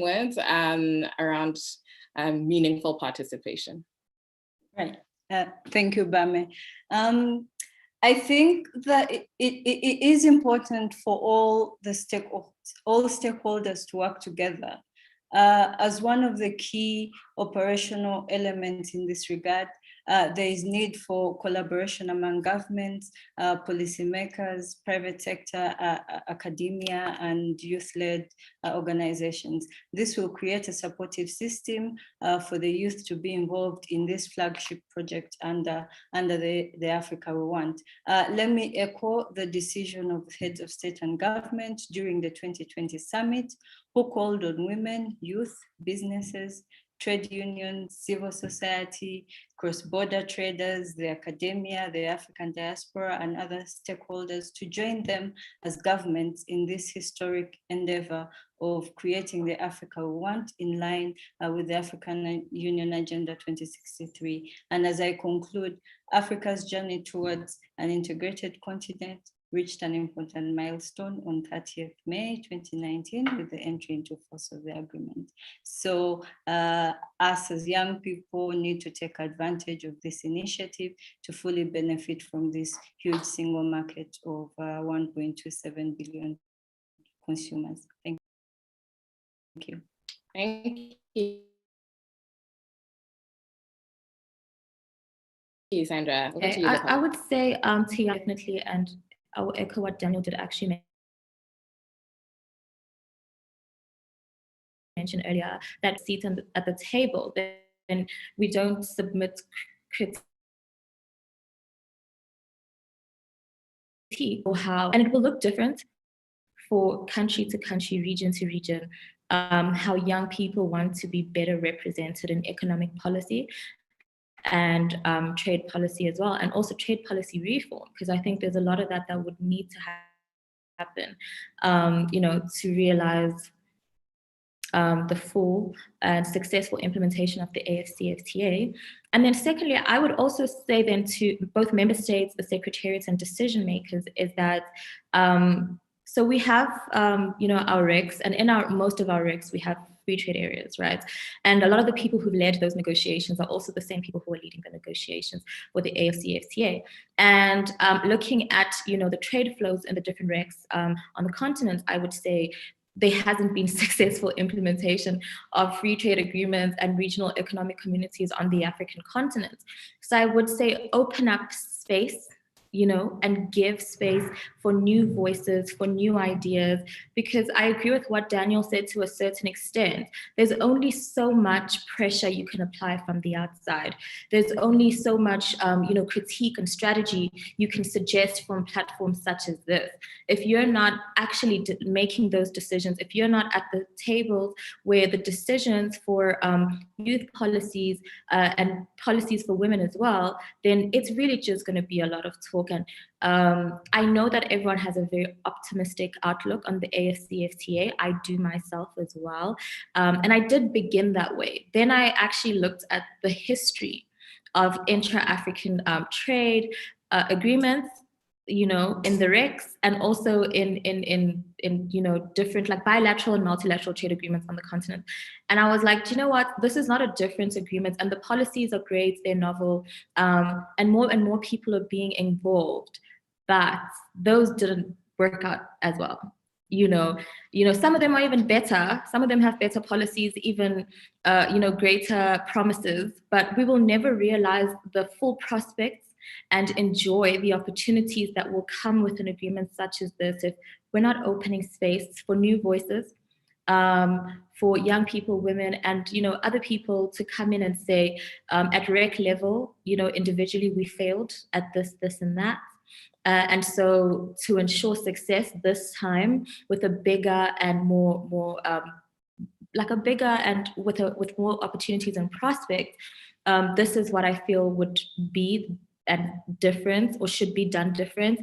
words around meaningful participation. Right. Thank you, Bame. I think that it is important for all stakeholders to work together. As one of the key operational elements in this regard, there is need for collaboration among governments, policymakers, private sector, academia, and youth-led organizations. This will create a supportive system for the youth to be involved in this flagship project under the Africa we want. Let me echo the decision of heads of state and government during the 2020 summit, who called on women, youth, businesses, trade unions, civil society, cross-border traders, the academia, the African diaspora, and other stakeholders to join them as governments in this historic endeavor of creating the Africa we want in line with the African Union Agenda 2063. And as I conclude, Africa's journey towards an integrated continent reached an important milestone on 30th May 2019 with the entry into force of the agreement. So us as young people need to take advantage of this initiative to fully benefit from this huge single market of 1.27 billion consumers. Thank you. Thank you, Sandra. Over to you, I would say to definitely, and I will echo what Daniel did actually mention earlier, that seat at the table, then we don't submit critique or how, and it will look different for country to country, region to region, how young people want to be better represented in economic policy and trade policy as well, and also trade policy reform, because I think there's a lot of that would need to happen, you know, to realize the full and successful implementation of the AFCFTA. And then secondly, I would also say then to both member states, the secretariats and decision makers is that, so we have, you know, our regs, and in most of our regs, we have free trade areas, right? And a lot of the people who've led those negotiations are also the same people who are leading the negotiations for the AFCFTA. And looking at, you know, the trade flows in the different regs on the continent, I would say there hasn't been successful implementation of free trade agreements and regional economic communities on the African continent. So I would say open up space, you know, and give space for new voices, for new ideas, because I agree with what Daniel said to a certain extent. There's only so much pressure you can apply from the outside. There's only so much, you know, critique and strategy you can suggest from platforms such as this. If you're not actually making those decisions, if you're not at the tables where the decisions for youth policies and policies for women as well, then it's really just going to be a lot of talk. And I know that everyone has a very optimistic outlook on the AFCFTA. I do myself as well. And I did begin that way. Then I actually looked at the history of intra-African trade agreements, you know, in the RECs, and also in you know, different like bilateral and multilateral trade agreements on the continent. And I was like, you know what, this is not a different agreement, and the policies are great, they're novel, and more people are being involved, but those didn't work out as well. You know, some of them are even better. Some of them have better policies, even, you know, greater promises, but we will never realize the full prospects and enjoy the opportunities that will come with an agreement such as this if we're not opening space for new voices, for young people, women, and, you know, other people to come in and say, at REC level, you know, individually we failed at this, and that. And so to ensure success this time with a bigger and more like a bigger and with more opportunities and prospects, this is what I feel would be and different, or should be done different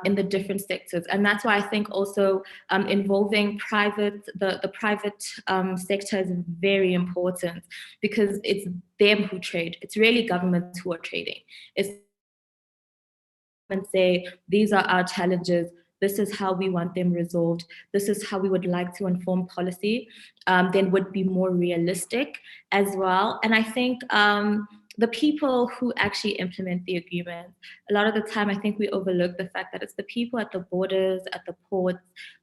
in the different sectors. And that's why I think also involving the private sector is very important, because it's them who trade. It's really governments who are trading. It's and say, these are our challenges, this is how we want them resolved, this is how we would like to inform policy, then would be more realistic as well. And I think the people who actually implement the agreement, a lot of the time I think we overlook the fact that it's the people at the borders, at the ports,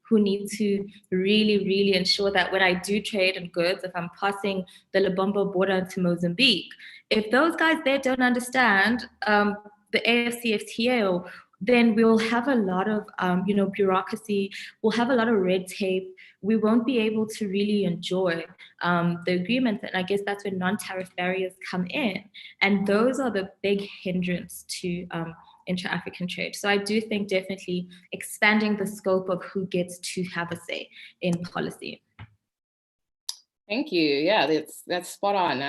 who need to really ensure that when I do trade in goods, if I'm passing the Lebombo border into Mozambique, if those guys there don't understand the AFCFTA, then we'll have a lot of you know, bureaucracy, we'll have a lot of red tape, we won't be able to really enjoy the agreement. And I guess that's where non-tariff barriers come in. And those are the big hindrance to intra-African trade. So I do think definitely expanding the scope of who gets to have a say in policy. Thank you. Yeah, that's spot on.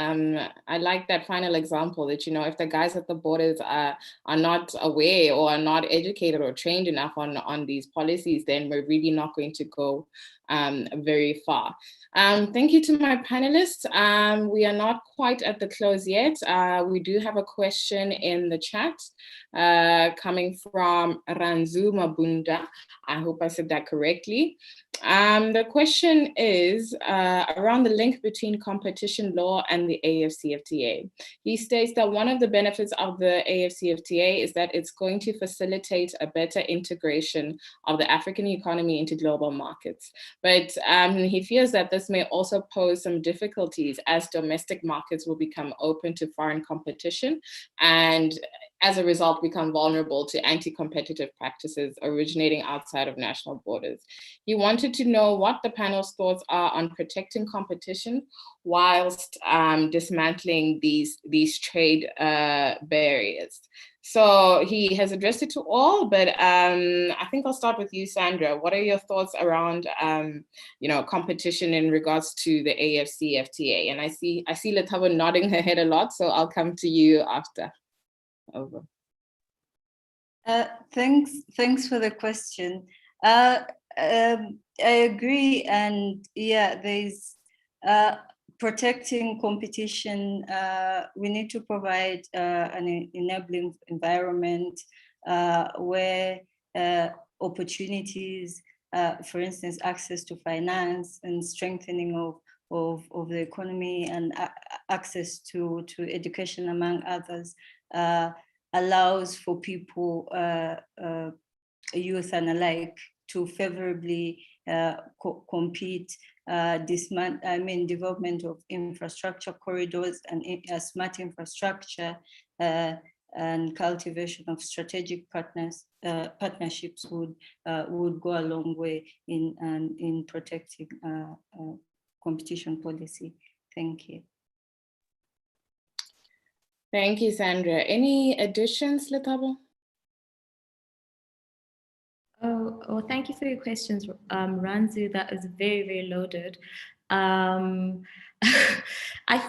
I like that final example that, if the guys at the borders are not aware or are not educated or trained enough on these policies, then we're really not going to go very far. Thank you to my panelists. We are not quite at the close yet. We do have a question in the chat coming from Ranzu Mabunda. I hope I said that correctly. The question is around the link between competition law and the AFCFTA. He states that one of the benefits of the AFCFTA is that it's going to facilitate a better integration of the African economy into global markets. But he fears that this may also pose some difficulties as domestic markets will become open to foreign competition and as a result become vulnerable to anti-competitive practices originating outside of national borders. He wanted to know what the panel's thoughts are on protecting competition whilst dismantling these trade barriers. So he has addressed it to all, but I think I'll start with you, Sandra. What are your thoughts around competition in regards to the AFCFTA? And I see Lethabo nodding her head a lot, so I'll come to you after. Over. Thanks for the question. I agree, and yeah, there's protecting competition. We need to provide an enabling environment where opportunities, for instance, access to finance and strengthening of the economy and access to education, among others, allows for people, youth and alike, to favorably compete. Development of infrastructure corridors and smart infrastructure and cultivation of strategic partnerships would go a long way in protecting competition policy. Thank you. Thank you, Sandra. Any additions, Lethabo? Oh, well, thank you for your questions, Ranzu. That is very, very loaded. I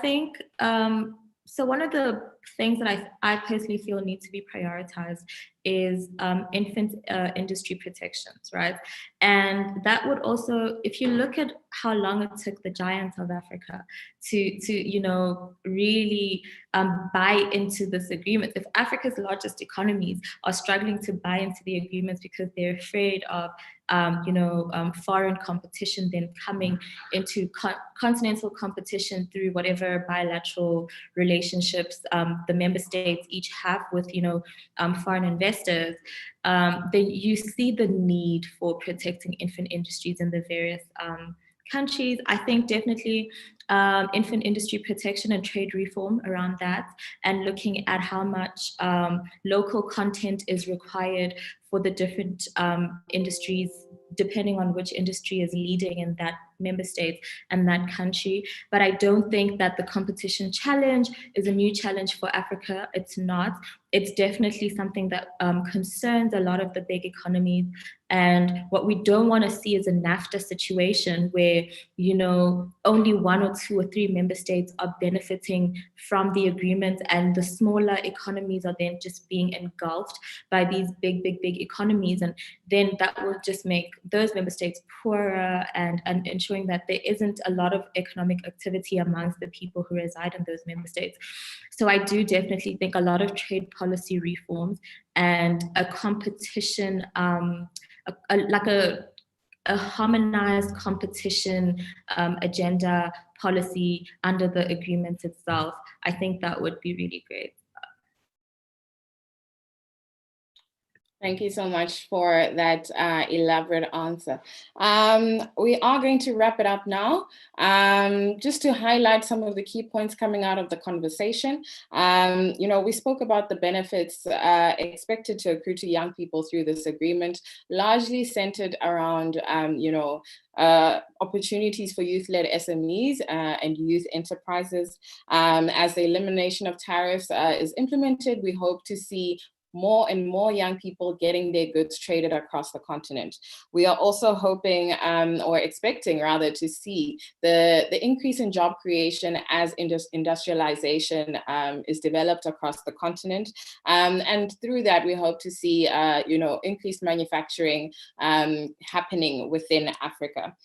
think, so one of the things that I personally feel need to be prioritized is infant industry protections, right? And that would also, if you look at how long it took the giants of Africa to really buy into this agreement. If Africa's largest economies are struggling to buy into the agreements because they're afraid of foreign competition then coming into continental competition through whatever bilateral relationships the member states each have with foreign investors, then you see the need for protecting infant industries in the various countries. I think definitely infant industry protection and trade reform around that, and looking at how much local content is required for the different industries, depending on which industry is leading in that member state and that country. But I don't think that the competition challenge is a new challenge for Africa. It's not. It's definitely something that concerns a lot of the big economies. And what we don't want to see is a NAFTA situation where, only 1 or 2 or 3 member states are benefiting from the agreement and the smaller economies are then just being engulfed by these big economies. And then that will just make those member states poorer and ensuring that there isn't a lot of economic activity amongst the people who reside in those member states. So I do definitely think a lot of trade policy reforms and a competition, a harmonized competition agenda policy under the agreement itself, I think that would be really great. Thank you so much for that elaborate answer. We are going to wrap it up now. Just to highlight some of the key points coming out of the conversation. We spoke about the benefits expected to accrue to young people through this agreement, largely centered around opportunities for youth-led SMEs and youth enterprises. As the elimination of tariffs is implemented, we hope to see more and more young people getting their goods traded across the continent. We are also hoping, or expecting rather, to see the increase in job creation as industrialization is developed across the continent. And through that, we hope to see, increased manufacturing happening within Africa.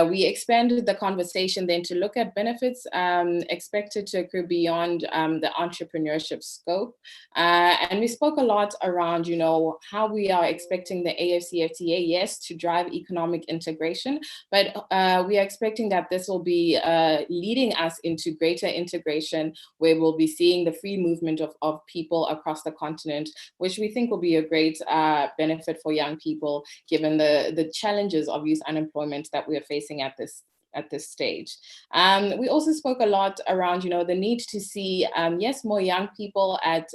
We expanded the conversation then to look at benefits expected to occur beyond the entrepreneurship scope. And we spoke a lot around, how we are expecting the AFCFTA, yes, to drive economic integration, but we are expecting that this will be leading us into greater integration, where we'll be seeing the free movement of people across the continent, which we think will be a great benefit for young people, given the challenges of youth unemployment that we are facing at this stage. We also spoke a lot around, the need to see, yes, more young people at,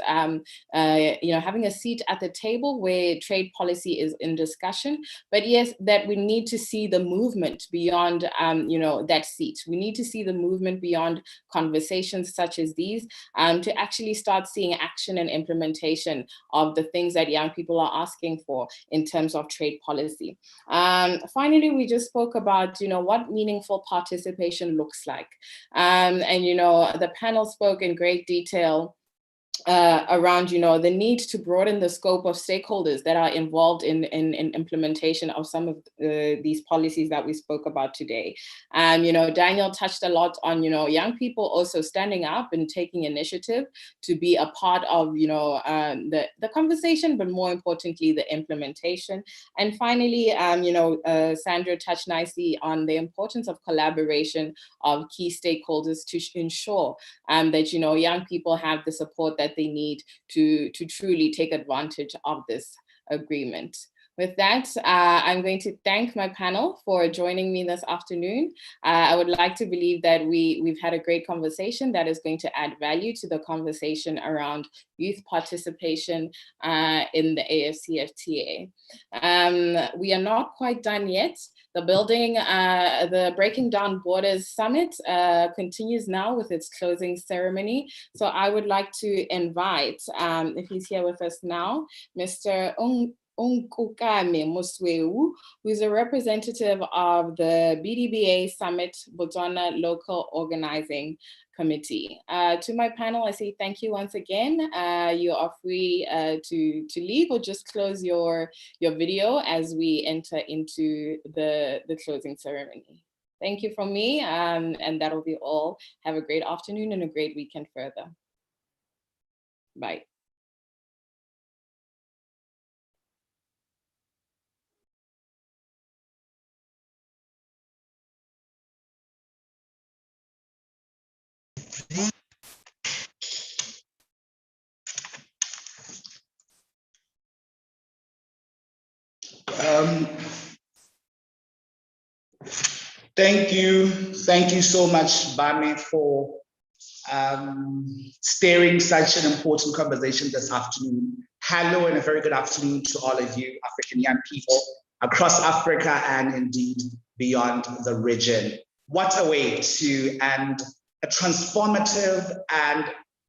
having a seat at the table where trade policy is in discussion, but yes, that we need to see the movement beyond, that seat. We need to see the movement beyond conversations such as these to actually start seeing action and implementation of the things that young people are asking for in terms of trade policy. Finally, we just spoke about, what meaningful participation looks like. And, the panel spoke in great detail around, the need to broaden the scope of stakeholders that are involved in implementation of some of these policies that we spoke about today. Daniel touched a lot on, young people also standing up and taking initiative to be a part of, the conversation, but more importantly, the implementation. And finally, Sandra touched nicely on the importance of collaboration of key stakeholders to ensure that, young people have the support that they need to truly take advantage of this agreement. With that, I'm going to thank my panel for joining me this afternoon. I would like to believe that we've had a great conversation that is going to add value to the conversation around youth participation in the AFCFTA. We are not quite done yet. The Breaking Down Borders Summit continues now with its closing ceremony. So I would like to invite, if he's here with us now, Mr. Unkukame Musweu, who is a representative of the BDBA Summit Botswana Local Organizing Committee. To my panel, I say thank you once again. You are free to leave or just close your video as we enter into the closing ceremony. Thank you from me, and that'll be all. Have a great afternoon and a great weekend further. Bye. Thank you so much, Bame, for steering such an important conversation this afternoon. Hello and a very good afternoon to all of you African young people across Africa and indeed beyond the region. What a way to end a transformative and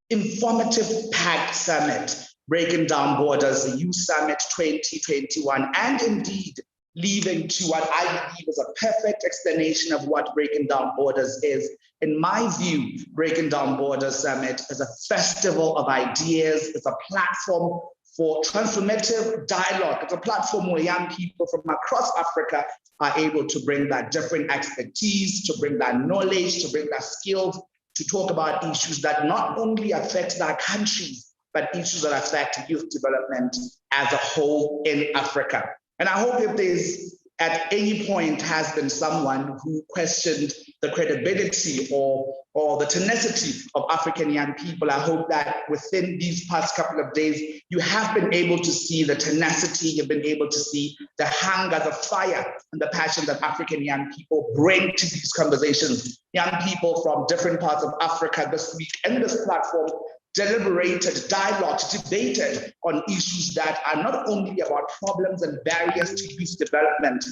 informative packed summit, Breaking Down Borders, the Youth Summit 2021, and indeed leading to what I believe is a perfect explanation of what Breaking Down Borders is. In my view, Breaking Down Borders Summit is a festival of ideas. It's a platform for transformative dialogue. It's a platform where young people from across Africa are able to bring that different expertise, to bring that knowledge, to bring that skills, to talk about issues that not only affect their countries, but issues that affect youth development as a whole in Africa. And I hope if there's at any point has been someone who questioned the credibility or the tenacity of African young people, I hope that within these past couple of days, you have been able to see the tenacity, you've been able to see the hunger, the fire, and the passion that African young people bring to these conversations. Young people from different parts of Africa this week in this platform deliberated, dialogued, debated on issues that are not only about problems and barriers to youth development,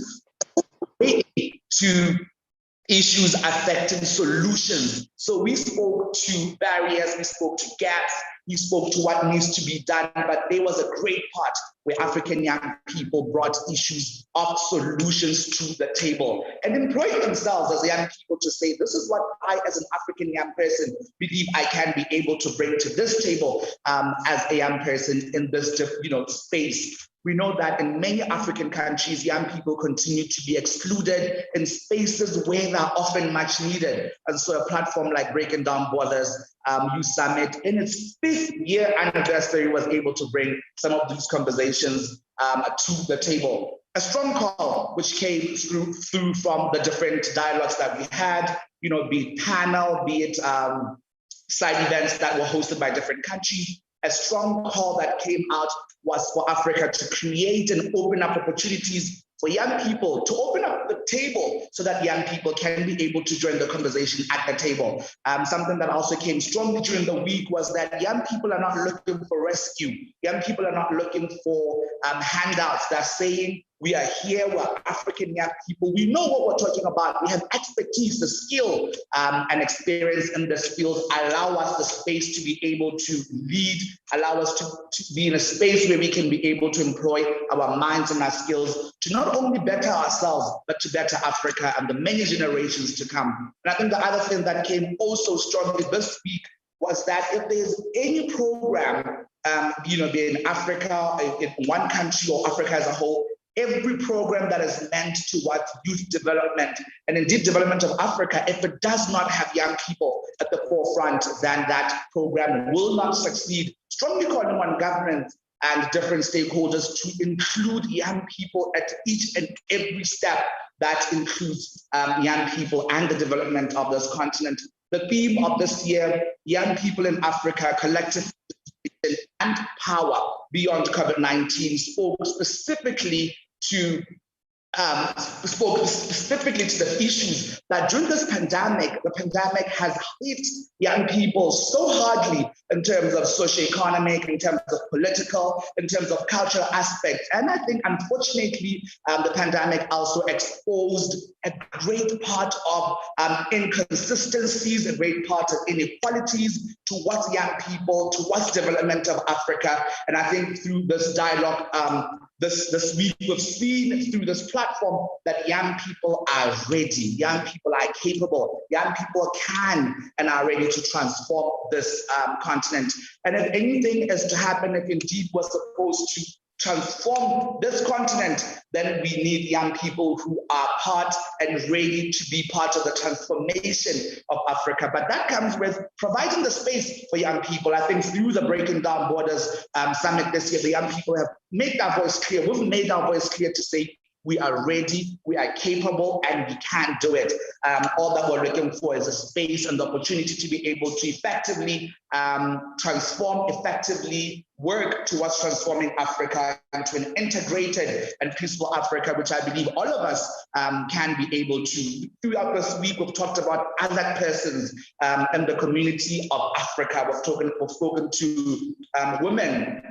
to issues affecting solutions. So we spoke to barriers, we spoke to gaps, we spoke to what needs to be done, but there was a great part where African young people brought issues of solutions to the table and employed themselves as young people to say, this is what I, as an African young person, believe I can be able to bring to this table as a young person in this space. We know that in many African countries, young people continue to be excluded in spaces where they're often much needed. And so a platform like Breaking Down Borders, Youth Summit, in its 5th year anniversary, was able to bring some of these conversations to the table. A strong call which came through from the different dialogues that we had, be it panel, be it side events that were hosted by different countries. A strong call that came out was for Africa to create and open up opportunities for young people, to open up the table so that young people can be able to join the conversation at the table. Something that also came strongly during the week was that young people are not looking for rescue. Young people are not looking for handouts. They're saying, we are here, we're African young people. We know what we're talking about. We have expertise, the skill and experience in this field allow us the space to be able to lead, allow us to be in a space where we can be able to employ our minds and our skills to not only better ourselves, but to better Africa and the many generations to come. And I think the other thing that came also strongly this week was that if there's any program, be in Africa, in one country or Africa as a whole, every program that is meant towards youth development and indeed development of Africa, if it does not have young people at the forefront, then that program will not succeed. Strongly calling on government and different stakeholders to include young people at each and every step that includes young people and the development of this continent. The theme of this year, Young People in Africa, Collective and Power Beyond COVID-19, spoke specifically to the issues that during this pandemic, the pandemic has hit young people so hardly in terms of socioeconomic, in terms of political, in terms of cultural aspects. And I think, unfortunately, the pandemic also exposed a great part of inconsistencies, a great part of inequalities towards young people, towards development of Africa. And I think through this dialogue, this week, we've seen through this platform that young people are ready, young people are capable, young people can and are ready to transform this continent. And if anything is to happen, if indeed we're supposed to transform this continent, then we need young people who are part and ready to be part of the transformation of Africa. But that comes with providing the space for young people. I think through the Breaking Down Borders Summit this year, the young people have made that voice clear. We've made our voice clear to say, we are ready, we are capable, and we can do it. All that we're looking for is a space and the opportunity to be able to effectively transform, effectively work towards transforming Africa into an integrated and peaceful Africa, which I believe all of us can be able to. Throughout this week, we've talked about other persons in the community of Africa. We've spoken to women.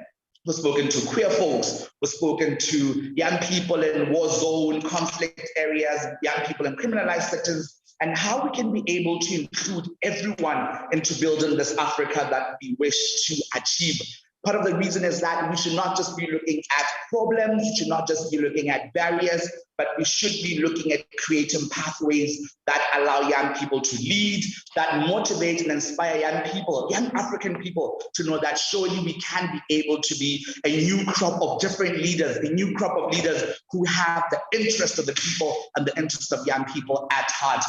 We've spoken to queer folks, we've spoken to young people in war zone, conflict areas, young people in criminalized settings, and how we can be able to include everyone into building this Africa that we wish to achieve. Part of the reason is that we should not just be looking at problems, we should not just be looking at barriers, but we should be looking at creating pathways that allow young people to lead, that motivate and inspire young people, young African people, to know that surely we can be able to be a new crop of different leaders, a new crop of leaders who have the interest of the people and the interest of young people at heart.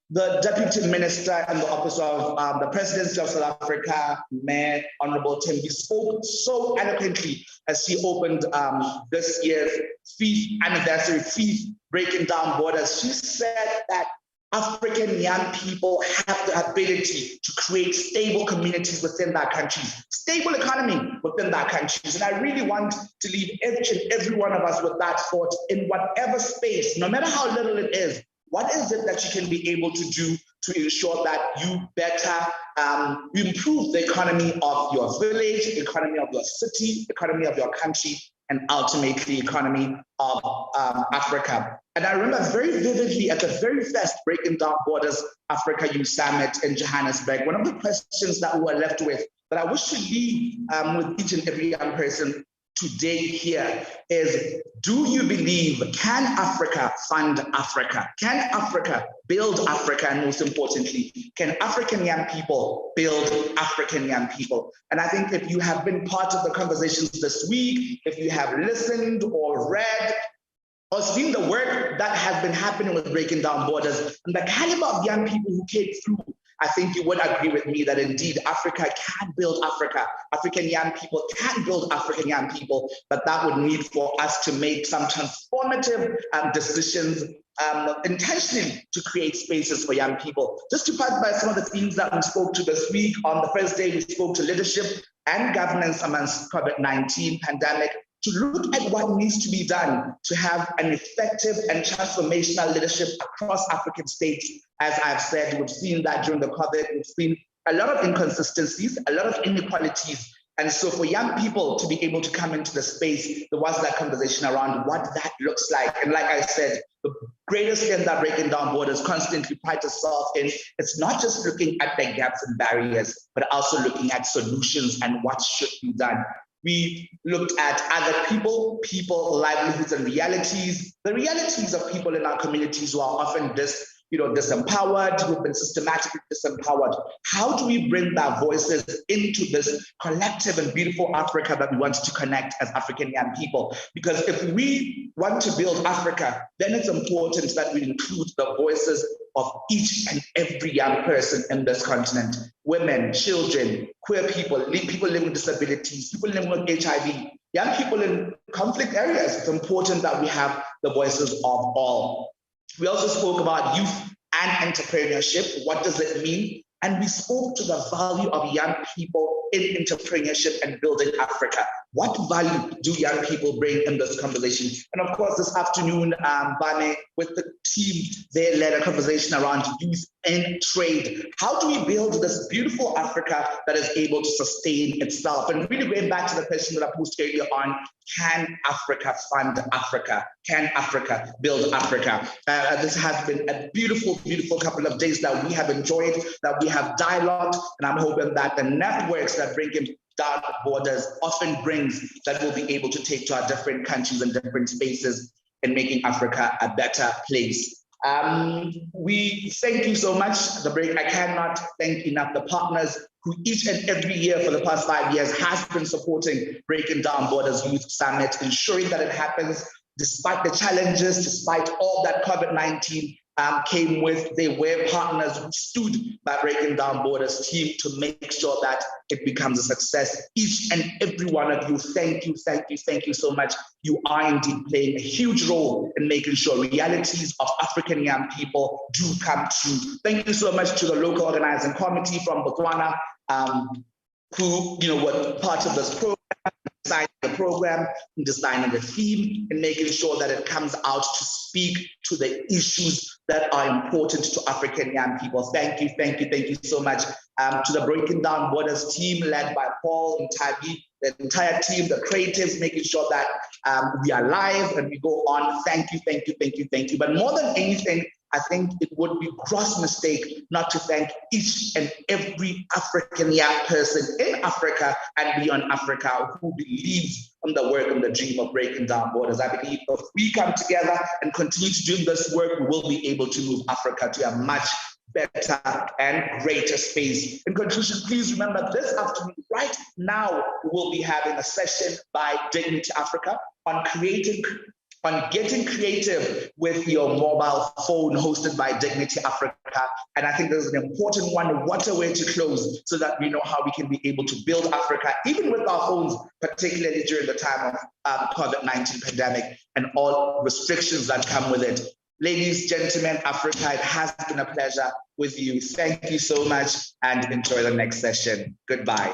The Deputy Minister in the Office of the Presidency of South Africa, Mayor Honorable Thembi, spoke so eloquently as he opened this year's 5th anniversary, 5th Breaking Down Borders. She said that African young people have the ability to create stable communities within their countries, stable economy within their countries. And I really want to leave each and every one of us with that thought in whatever space, no matter how little it is. What is it that you can be able to do to ensure that you you improve the economy of your village, the economy of your city, the economy of your country, and ultimately economy of Africa. And I remember very vividly at the very first Breaking Down Borders Africa Youth Summit in Johannesburg, one of the questions that we were left with that I wish to leave with each and every young person today here is, do you believe, can Africa fund Africa? Can Africa build Africa? And most importantly, can African young people build African young people? And I think if you have been part of the conversations this week, if you have listened or read or seen the work that has been happening with Breaking Down Borders and the caliber of young people who came through, I think you would agree with me that indeed Africa can build Africa. African young people can build African young people, but that would need for us to make some transformative decisions intentionally to create spaces for young people. Just to pass by some of the themes that we spoke to this week, on the first day we spoke to leadership and governance amongst COVID-19 pandemic, to look at what needs to be done to have an effective and transformational leadership across African states. As I've said, we've seen that during the COVID, we've seen a lot of inconsistencies, a lot of inequalities. And so for young people to be able to come into the space, there was that conversation around what that looks like. And like I said, the greatest thing that Breaking Down Borders constantly pride itself in, it's not just looking at the gaps and barriers, but also looking at solutions and what should be done. We looked at other people, livelihoods and realities, the realities of people in our communities who are often disempowered, who've been systematically disempowered. How do we bring their voices into this collective and beautiful Africa that we want to connect as African young people? Because if we want to build Africa, then it's important that we include the voices of each and every young person in this continent. Women, children, queer people, people living with disabilities, people living with HIV, young people in conflict areas. It's important that we have the voices of all. We also spoke about youth and entrepreneurship. What does it mean? And we spoke to the value of young people in entrepreneurship and building Africa. What value do young people bring in this conversation? And of course, this afternoon, Bane, with the team, they led a conversation around youth and trade. How do we build this beautiful Africa that is able to sustain itself? And really going back to the question that I posed earlier on, can Africa fund Africa? Can Africa build Africa? This has been a beautiful, beautiful couple of days that we have enjoyed, that we have dialogued, and I'm hoping that the networks that Breaking Down Borders often brings, that we'll be able to take to our different countries and different spaces in making Africa a better place. We thank you so much, The Break. I cannot thank enough the partners who each and every year for the past 5 years has been supporting Breaking Down Borders Youth Summit, ensuring that it happens despite the challenges, despite all that COVID-19 came with. They were partners who stood by Breaking Down Borders team to make sure that it becomes a success. Each and every one of you, thank you, thank you, thank you so much. You are indeed playing a huge role in making sure realities of African young people do come true. Thank you so much to the local organizing committee from Botswana, who were part of this program, designing the program, designing the theme, and making sure that it comes out to speak to the issues that are important to African young people. Thank you, thank you, thank you so much. To the Breaking Down Borders team led by Paul and Tabi, the entire team, the creatives, making sure that we are live and we go on. Thank you, thank you, thank you, thank you. But more than anything, I think it would be a gross mistake not to thank each and every African young person in Africa and beyond Africa who believes in the work and the dream of Breaking Down Borders. I believe if we come together and continue to do this work, we will be able to move Africa to a much better and greater space. In conclusion, please remember this afternoon, right now, we will be having a session by Dignity Africa on getting creative with your mobile phone, hosted by Dignity Africa. And I think there's an important one, what a way to close, so that we know how we can be able to build Africa, even with our phones, particularly during the time of COVID-19 pandemic and all restrictions that come with it. Ladies, gentlemen, Africa, it has been a pleasure with you. Thank you so much and enjoy the next session. Goodbye.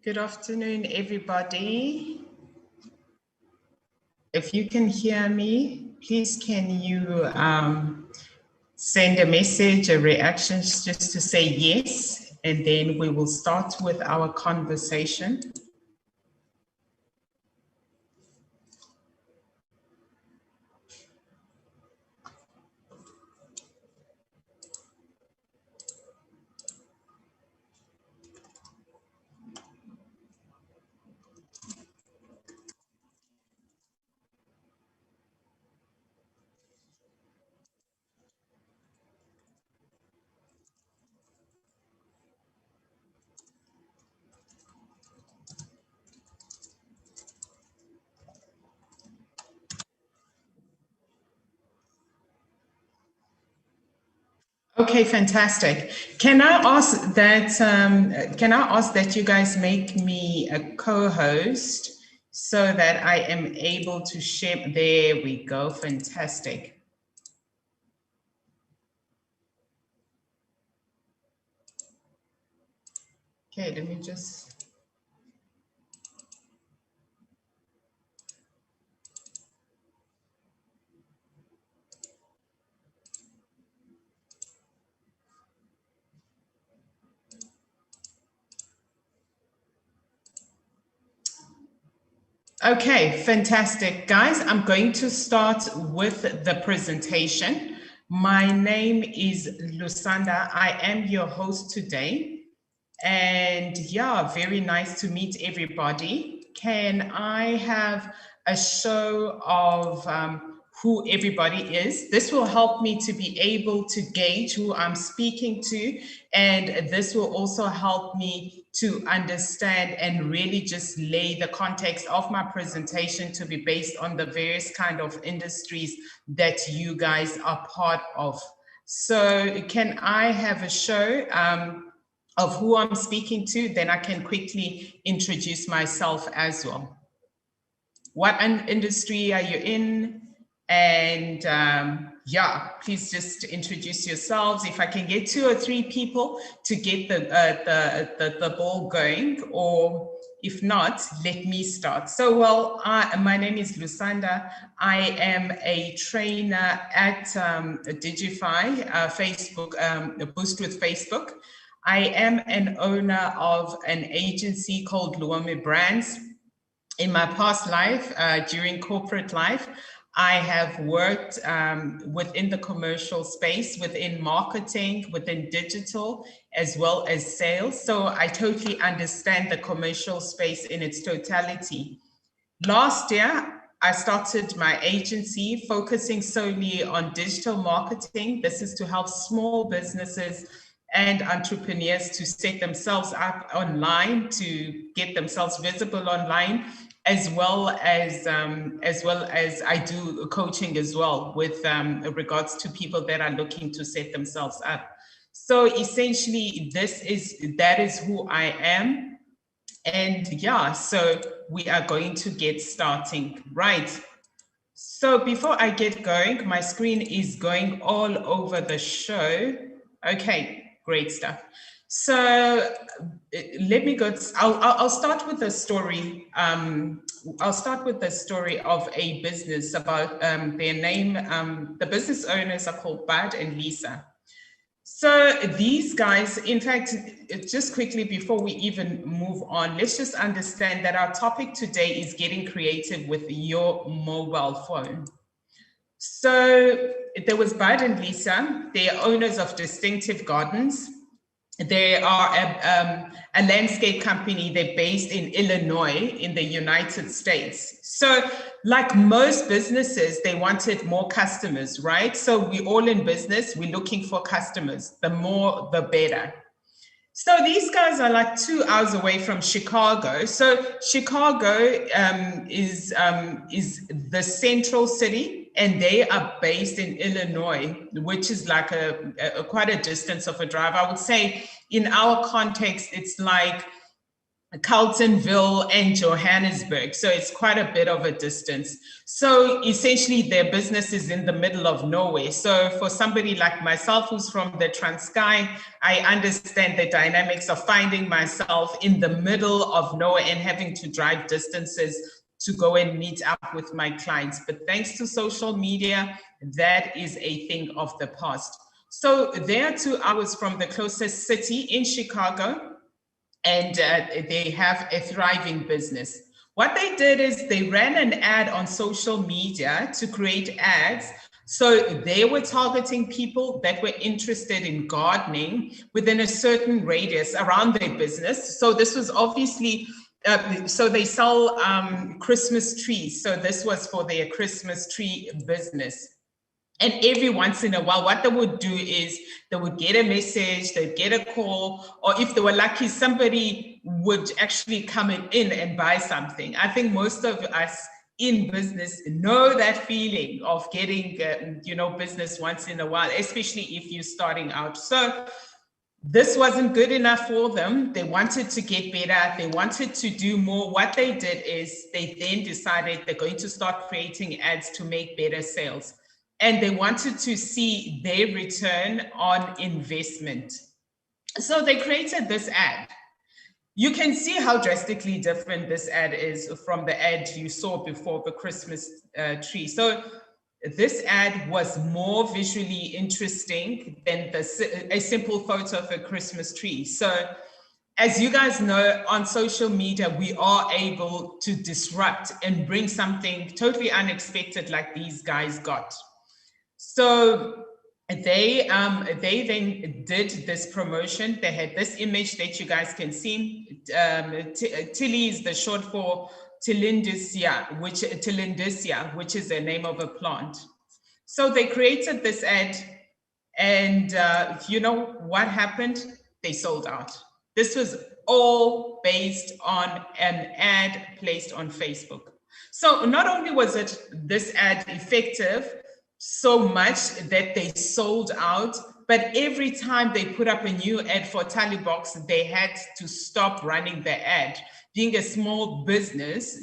Good afternoon, everybody. If you can hear me, please can you send a message, a reaction, just to say yes, and then we will start with our conversation. Okay, fantastic. Can I ask that you guys make me a co-host so that I am able to share? There we go, fantastic. Okay, let me just. Okay, fantastic. Guys, I'm going to start with the presentation. My name is Lusanda. I am your host today. And yeah, very nice to meet everybody. Can I have a show of who everybody is? This will help me to be able to gauge who I'm speaking to, and this will also help me to understand and really just lay the context of my presentation to be based on the various kind of industries that you guys are part of. So can I have a show of who I'm speaking to? Then I can quickly introduce myself as well. What industry are you in? And yeah, please just introduce yourselves. If I can get 2 or 3 people to get the ball going, or if not, let me start. So, well, my name is Lusanda. I am a trainer at Digify, Facebook, Boost with Facebook. I am an owner of an agency called Luome Brands. In my past life, during corporate life, I have worked within the commercial space, within marketing, within digital, as well as sales. So I totally understand the commercial space in its totality. Last year, I started my agency focusing solely on digital marketing. This is to help small businesses and entrepreneurs to set themselves up online, to get themselves visible online, as well as I do coaching as well with regards to people that are looking to set themselves up. So essentially, that is who I am. And yeah, so we are going to get starting, right? So before I get going, my screen is going all over the show. Okay, great stuff. So let me go. I'll start with the story. I'll start with the story of a business about their name. The business owners are called Bud and Lisa. So these guys, in fact, just quickly before we even move on, let's just understand that our topic today is getting creative with your mobile phone. So there was Bud and Lisa. They are owners of Distinctive Gardens. They are a landscape company. They're based in Illinois in the United States. So like most businesses, they wanted more customers, right? So we all in business, we're looking for customers. The more, the better. So these guys are like 2 hours away from Chicago. So Chicago is the central city, and they are based in Illinois, which is like quite a distance of a drive. I would say in our context, it's like Carltonville and Johannesburg. So it's quite a bit of a distance. So essentially their business is in the middle of nowhere. So for somebody like myself who's from the Transkei, I understand the dynamics of finding myself in the middle of nowhere and having to drive distances to go and meet up with my clients. But thanks to social media, that is a thing of the past. So they're 2 hours from the closest city in Chicago, and they have a thriving business. What they did is they ran an ad on social media to create ads. So they were targeting people that were interested in gardening within a certain radius around their business. So this was obviously, so they sell Christmas trees. So this was for their Christmas tree business. And every once in a while, what they would do is they would get a message, they'd get a call, or if they were lucky, somebody would actually come in and buy something. I think most of us in business know that feeling of getting, business once in a while, especially if you're starting out. So this wasn't good enough for them. They wanted to get better. They wanted to do more. What they did is they then decided they're going to start creating ads to make better sales. And they wanted to see their return on investment. So they created this ad. You can see how drastically different this ad is from the ad you saw before, the Christmas tree. So this ad was more visually interesting than a simple photo of a Christmas tree. So as you guys know, on social media, we are able to disrupt and bring something totally unexpected like these guys got. So they then did this promotion. They had this image that you guys can see. Tilly is the short for Tillandsia, which is the name of a plant. So they created this ad, and you know what happened? They sold out. This was all based on an ad placed on Facebook. So not only was this ad effective so much that they sold out, but every time they put up a new ad for Tallybox, they had to stop running the ad. Being a small business,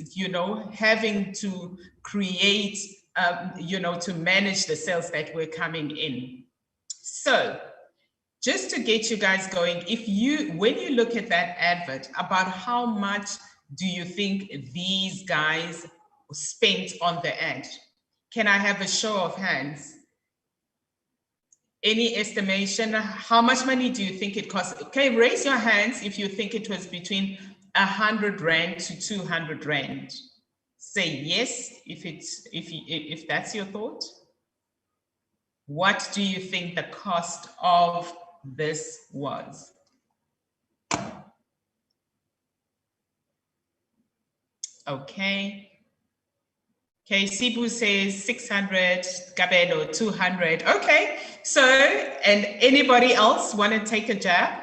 having to create, to manage the sales that were coming in. So just to get you guys going, when you look at that advert, about how much do you think these guys spent on the ad? Can I have a show of hands? Any estimation? How much money do you think it cost? Okay, raise your hands if you think it was between 100 Rand to 200 Rand. Say yes if that's your thought. What do you think the cost of this was? Okay. Okay, Sibu says 600, Gabelo 200. Okay, so, and anybody else want to take a jab?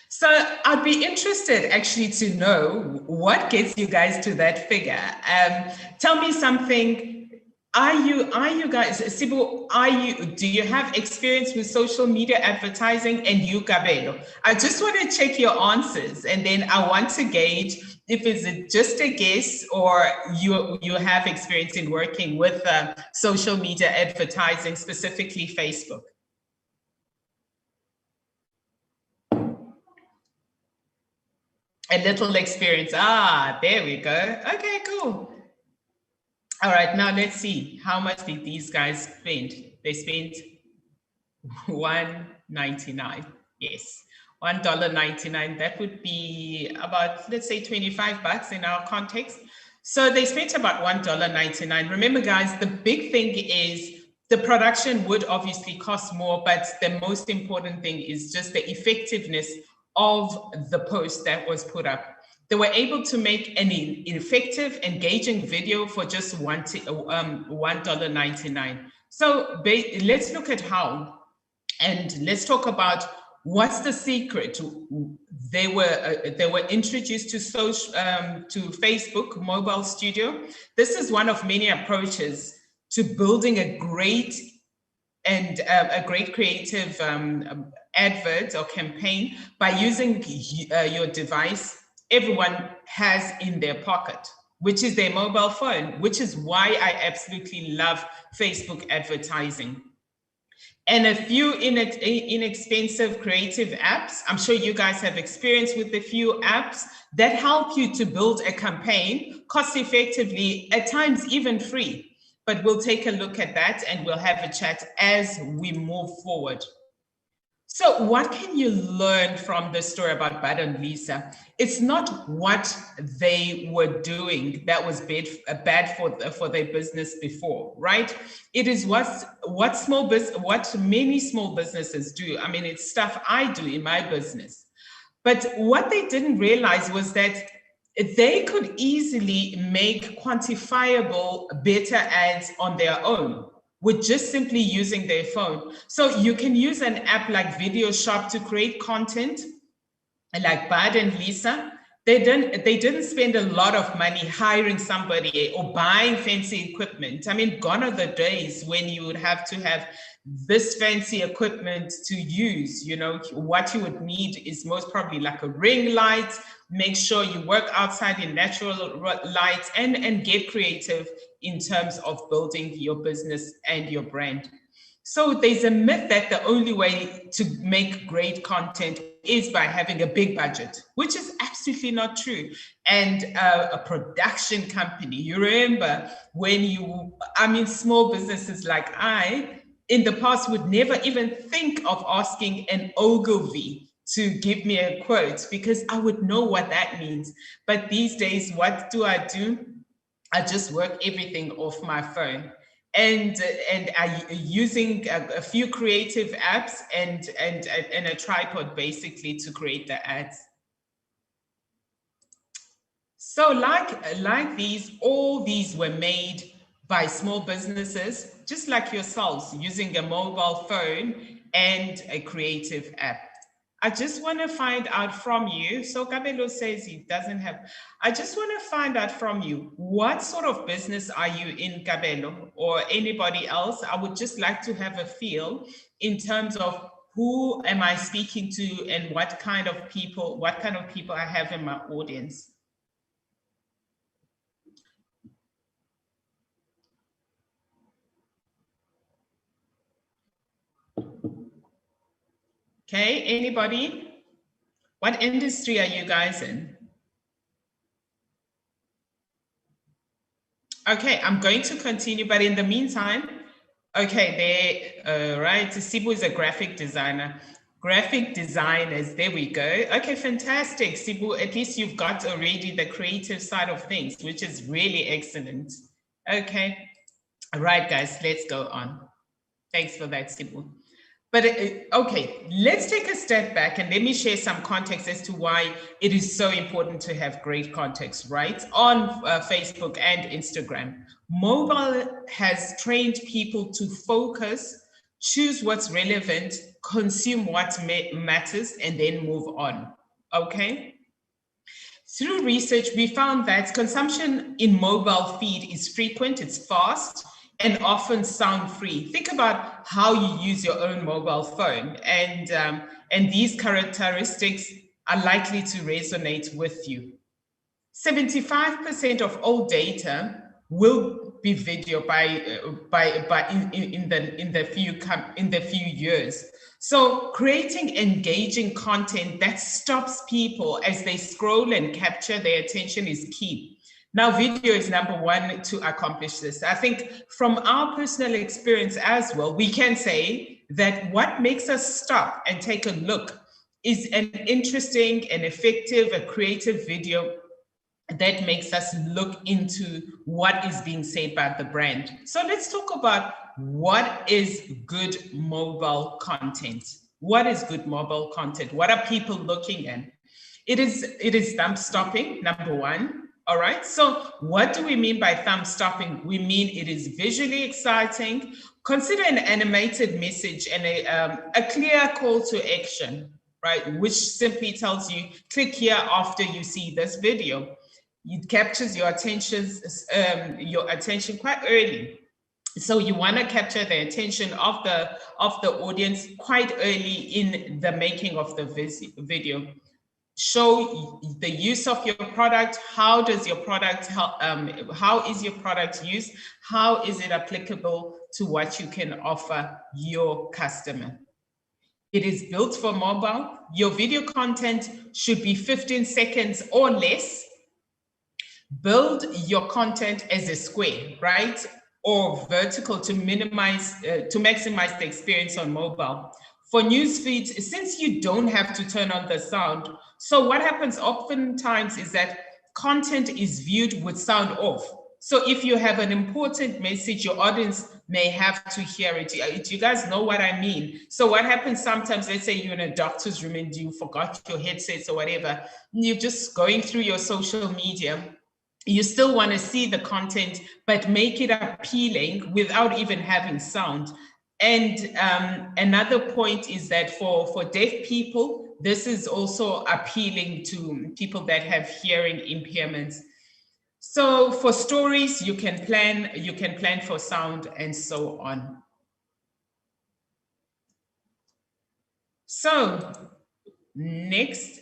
So I'd be interested actually to know what gets you guys to that figure. Tell me something. Are you guys, Sibu, do you have experience with social media advertising? And you, Gabelo? I just want to check your answers, and then I want to gauge if it's just a guess or you have experience in working with social media advertising, specifically Facebook. A little experience. There we go. Okay, cool. All right, now let's see. How much did these guys spend? They spent $1.99. Yes, $1.99. That would be about, let's say, 25 bucks in our context. So they spent about $1.99. Remember, guys, the big thing is the production would obviously cost more, but the most important thing is just the effectiveness of the post that was put up. They were able to make an effective, engaging video for just $1.99. So let's look at how, and let's talk about what's the secret. They were introduced to Facebook Mobile Studio. This is one of many approaches to building a great and a great creative advert or campaign by using your device everyone has in their pocket, which is their mobile phone, which is why I absolutely love Facebook advertising. And a few inexpensive creative apps. I'm sure you guys have experience with a few apps that help you to build a campaign cost effectively, at times even free. But we'll take a look at that and we'll have a chat as we move forward. So what can you learn from the story about Bud and Lisa? It's not what they were doing that was bad for their business before, right? It is what many small businesses do. I mean, it's stuff I do in my business. But what they didn't realize was that they could easily make quantifiable better ads on their own with just simply using their phone. So you can use an app like Video Shop to create content, like Bud and Lisa. They didn't spend a lot of money hiring somebody or buying fancy equipment. I mean, gone are the days when you would have to have this fancy equipment to use. You know, what you would need is most probably like a ring light. Make sure you work outside in natural light and get creative in terms of building your business and your brand. So there's a myth that the only way to make great content is by having a big budget, which is absolutely not true. And a production company, you remember when small businesses like in the past would never even think of asking an Ogilvy to give me a quote because I would know what that means. But these days, what do? I just work everything off my phone. And I using a few creative apps and a tripod basically to create the ads. So like these, all these were made by small businesses, just like yourselves, using a mobile phone and a creative app. I just want to find out from you. So Kabelo says he doesn't have. I just want to find out from you, what sort of business are you in, Kabelo, or anybody else? I would just like to have a feel in terms of who am I speaking to and what kind of people I have in my audience. Okay, anybody? What industry are you guys in? Okay, I'm going to continue, but in the meantime, okay, right, Sibu is a graphic designer. Graphic designers, there we go. Okay, fantastic, Sibu, at least you've got already the creative side of things, which is really excellent. Okay, all right, guys, let's go on. Thanks for that, Sibu. But okay, let's take a step back and let me share some context as to why it is so important to have great context, right? On Facebook and Instagram. Mobile has trained people to focus, choose what's relevant, consume what matters, and then move on, okay? Through research, we found that consumption in mobile feed is frequent, it's fast, and often sound free. Think about how you use your own mobile phone, and these characteristics are likely to resonate with you. 75% of all data will be video in the few years. So creating engaging content that stops people as they scroll and capture their attention is key. Now, video is number one to accomplish this. I think from our personal experience as well, we can say that what makes us stop and take a look is an interesting and effective, a creative video that makes us look into what is being said by the brand. So let's talk about what is good mobile content. What is good mobile content? What are people looking at? It is thumb stopping, number one. All right, so what do we mean by thumb stopping? We mean it is visually exciting. Consider an animated message and a clear call to action, right? Which simply tells you, click here after you see this video. It captures your attention quite early. So you want to capture the attention of the audience quite early in the making of the video. Show the use of your product. How does your product help? How is your product used? How is it applicable to what you can offer your customer? It is built for mobile. Your video content should be 15 seconds or less. Build your content as a square, right? Or vertical to minimize, to maximize the experience on mobile. For news feeds, since you don't have to turn on the sound, so what happens oftentimes is that content is viewed with sound off. So if you have an important message, your audience may have to hear it. Do you guys know what I mean? So what happens sometimes, let's say you're in a doctor's room and you forgot your headsets or whatever, and you're just going through your social media. You still want to see the content, but make it appealing without even having sound. And another point is that for deaf people, this is also appealing to people that have hearing impairments. So for stories, you can plan for sound and so on. So next.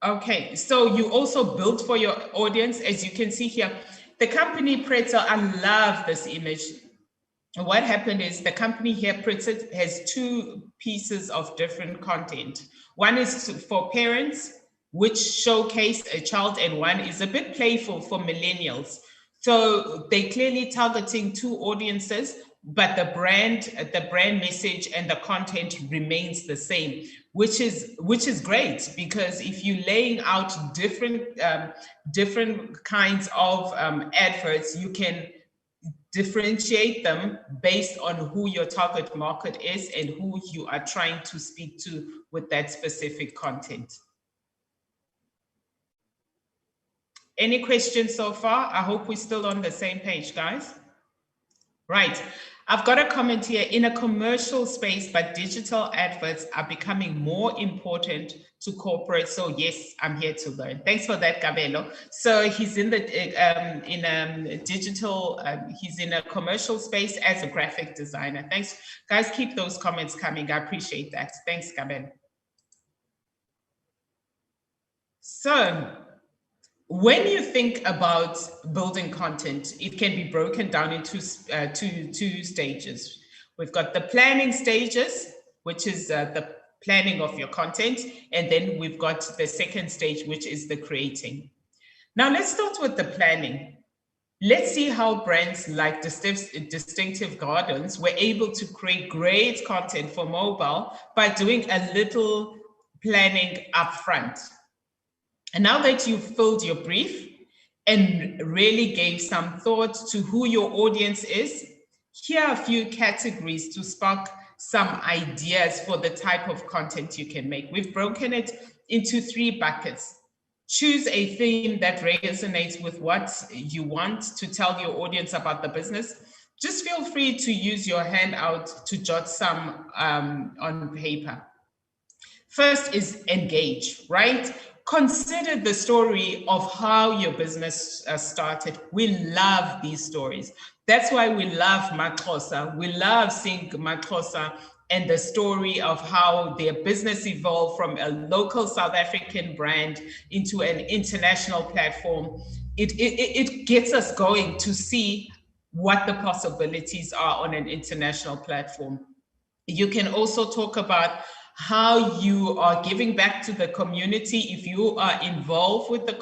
Okay, so you also built for your audience, as you can see here. The company Pretzel, I love this image. What happened is the company here, Pretzel, has two pieces of different content. One is for parents, which showcase a child, and one is a bit playful for millennials. So they clearly targeting two audiences, but the brand message and the content remains the same, which is great, because if you're laying out different kinds of adverts, you can differentiate them based on who your target market is and who you are trying to speak to with that specific content. Any questions so far? I hope we're still on the same page, guys. Right, I've got a comment here. In a commercial space, but digital adverts are becoming more important to corporate. So yes, I'm here to learn. Thanks for that, Gabelo. So he's in the digital, he's in a commercial space as a graphic designer. Thanks, guys. Keep those comments coming. I appreciate that. Thanks, Gabelo. So, when you think about building content, it can be broken down into two stages. We've got the planning stages, which is the planning of your content, and then we've got the second stage, which is the creating. Now let's start with the planning. Let's see how brands like Distinctive Gardens were able to create great content for mobile by doing a little planning upfront. And now that you've filled your brief and really gave some thought to who your audience is, here are a few categories to spark some ideas for the type of content you can make. We've broken it into 3 buckets. Choose a theme that resonates with what you want to tell your audience about the business. Just feel free to use your handout to jot some on paper. First is engage, right? Consider the story of how your business started. We love these stories. That's why we love Maxhosa. We love seeing Maxhosa and the story of how their business evolved from a local South African brand into an international platform. It gets us going to see what the possibilities are on an international platform. You can also talk about how you are giving back to the community if you are involved with the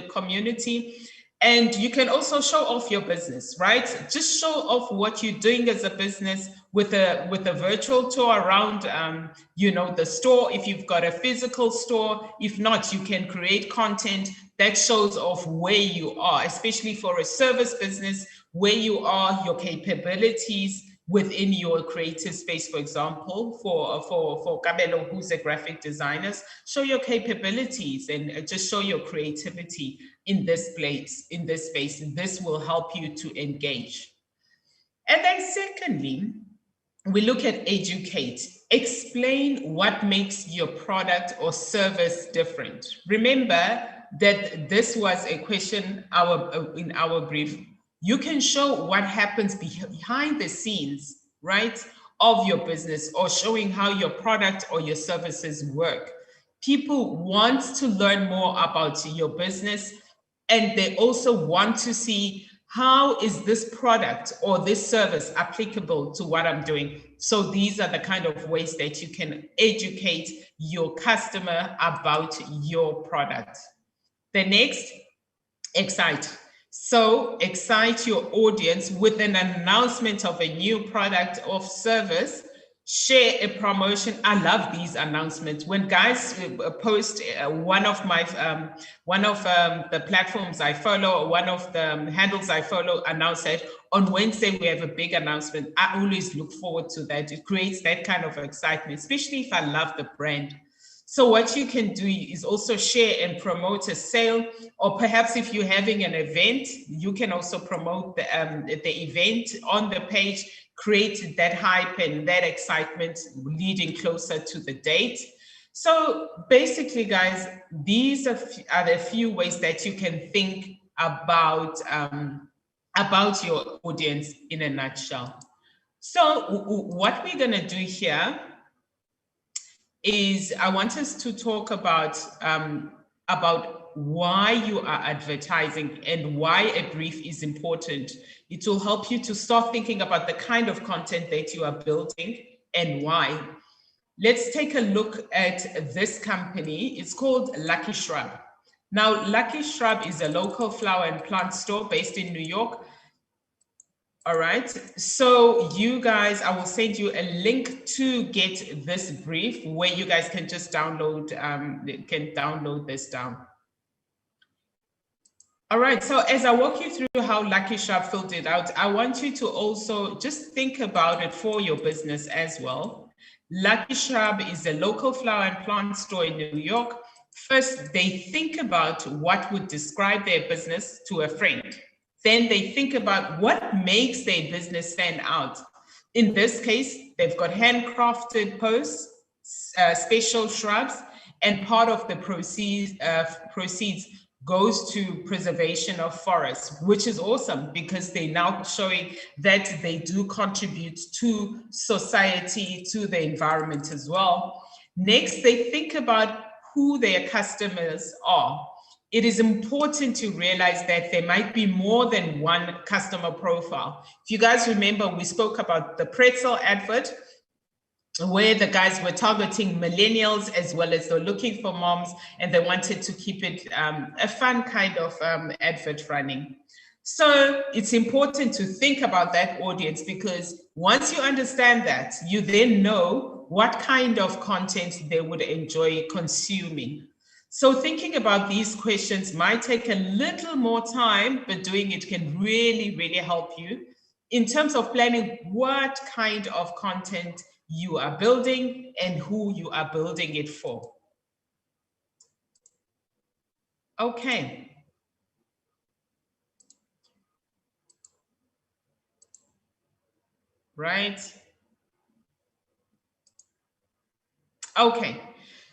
community. And you can also show off your business, right? Just show off what you're doing as a business with a virtual tour around, the store, if you've got a physical store. If not, you can create content that shows off where you are, especially for a service business, where you are, your capabilities within your creative space. For example, for Gabelo, who's a graphic designer, show your capabilities and just show your creativity in this place, in this space, and this will help you to engage. And then secondly, we look at educate. Explain what makes your product or service different. Remember that this was a question in our brief. You can show what happens behind the scenes, right, of your business, or showing how your product or your services work. People want to learn more about your business, and they also want to see how is this product or this service applicable to what I'm doing. So these are the kind of ways that you can educate your customer about your product. The next, excite. So excite your audience with an announcement of a new product or service. Share a promotion. I love these announcements. When guys post one of the platforms I follow, or one of the handles I follow, announce that on Wednesday we have a big announcement. I always look forward to that. It creates that kind of excitement, especially if I love the brand. So what you can do is also share and promote a sale, or perhaps if you're having an event, you can also promote the event on the page, create that hype and that excitement leading closer to the date. So basically, guys, these are the few ways that you can think about your audience in a nutshell. So what we're gonna do here is I want us to talk about why you are advertising and why a brief is important. It will help you to start thinking about the kind of content that you are building and why. Let's take a look at this company. It's called Lucky Shrub. Now, Lucky Shrub is a local flower and plant store based in New York. All right, so you guys, I will send you a link to get this brief where you guys can just download, this down. All right, so as I walk you through how Lucky Shrub filled it out, I want you to also just think about it for your business as well. Lucky Shrub is a local flower and plant store in New York. First, they think about what would describe their business to a friend. Then they think about what makes their business stand out. In this case, they've got handcrafted posts, special shrubs, and part of the proceeds goes to preservation of forests, which is awesome because they're now showing that they do contribute to society, to the environment as well. Next, they think about who their customers are. It is important to realize that there might be more than one customer profile. If you guys remember, we spoke about the pretzel advert, where the guys were targeting millennials as well as they're looking for moms, and they wanted to keep it a fun kind of advert running. So it's important to think about that audience, because once you understand that, you then know what kind of content they would enjoy consuming. So thinking about these questions might take a little more time, but doing it can really, really help you in terms of planning what kind of content you are building and who you are building it for. Okay. Right. Okay.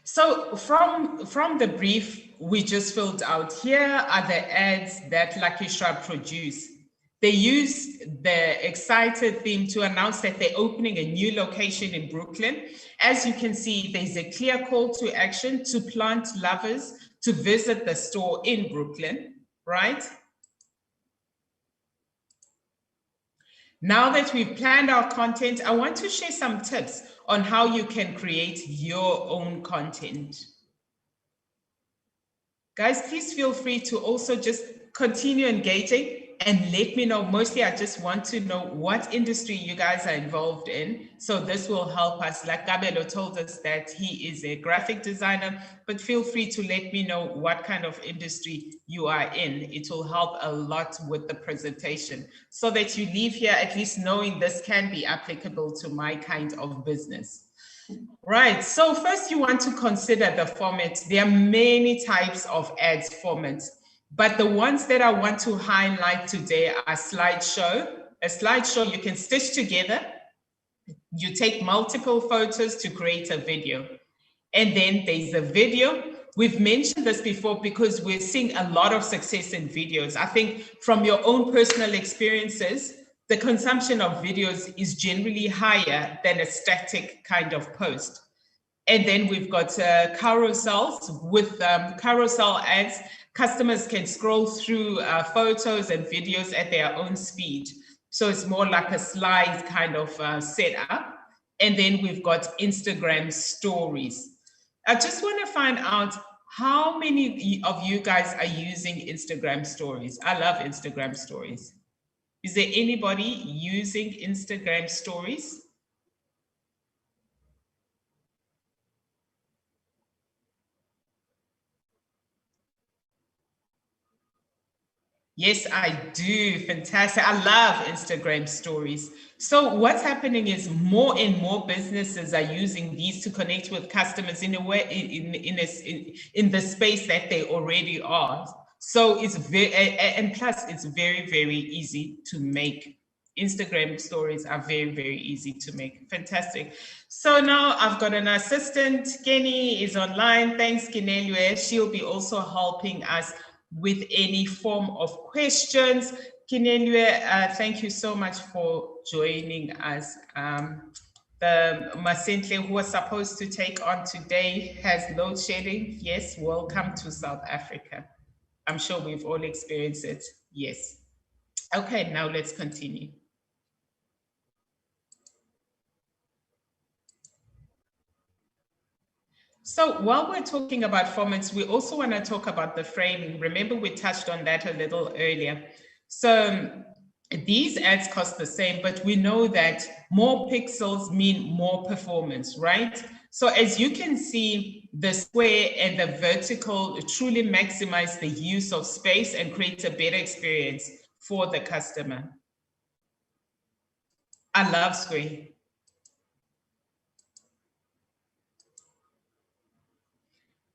So from the brief we just filled out, here are the ads that Lucky Shrub produce. They use the excited theme to announce that they're opening a new location in Brooklyn. As you can see, there's a clear call to action to plant lovers to visit the store in Brooklyn, right? Now that we've planned our content, I want to share some tips on how you can create your own content. Guys, please feel free to also just continue engaging and let me know. Mostly, I just want to know what industry you guys are involved in. So this will help us. Like Gabelo told us that he is a graphic designer, but feel free to let me know what kind of industry you are in. It will help a lot with the presentation so that you leave here at least knowing this can be applicable to my kind of business. Right, so first you want to consider the format. There are many types of ads formats, but the ones that I want to highlight today are slideshow. A slideshow you can stitch together. You take multiple photos to create a video. And then there's a video, We've mentioned this before because we're seeing a lot of success in videos. I think from your own personal experiences, the consumption of videos is generally higher than a static kind of post. And then we've got carousels. With carousel ads, customers can scroll through photos and videos at their own speed. So it's more like a slide kind of setup. And then we've got Instagram stories. I just want to find out how many of you guys are using Instagram stories. I love Instagram stories. Is there anybody using Instagram stories? Yes, I do. Fantastic. I love Instagram stories. So what's happening is more and more businesses are using these to connect with customers in a way, in the space that they already are. So it's very, and plus it's very, very easy to make. Instagram stories are very, very easy to make. Fantastic. So now I've got an assistant. Kenny is online. Thanks, Kinelwe. She'll be also helping us with any form of questions. Kinelwe, thank you so much for joining us. The Masentle, who was supposed to take on today, has load shedding. Yes, welcome to South Africa. I'm sure we've all experienced it. Yes. Okay, now let's continue. So while we're talking about formats, we also want to talk about the framing. Remember, we touched on that a little earlier. So these ads cost the same, but we know that more pixels mean more performance, right? So as you can see, the square and the vertical truly maximize the use of space and create a better experience for the customer. I love square.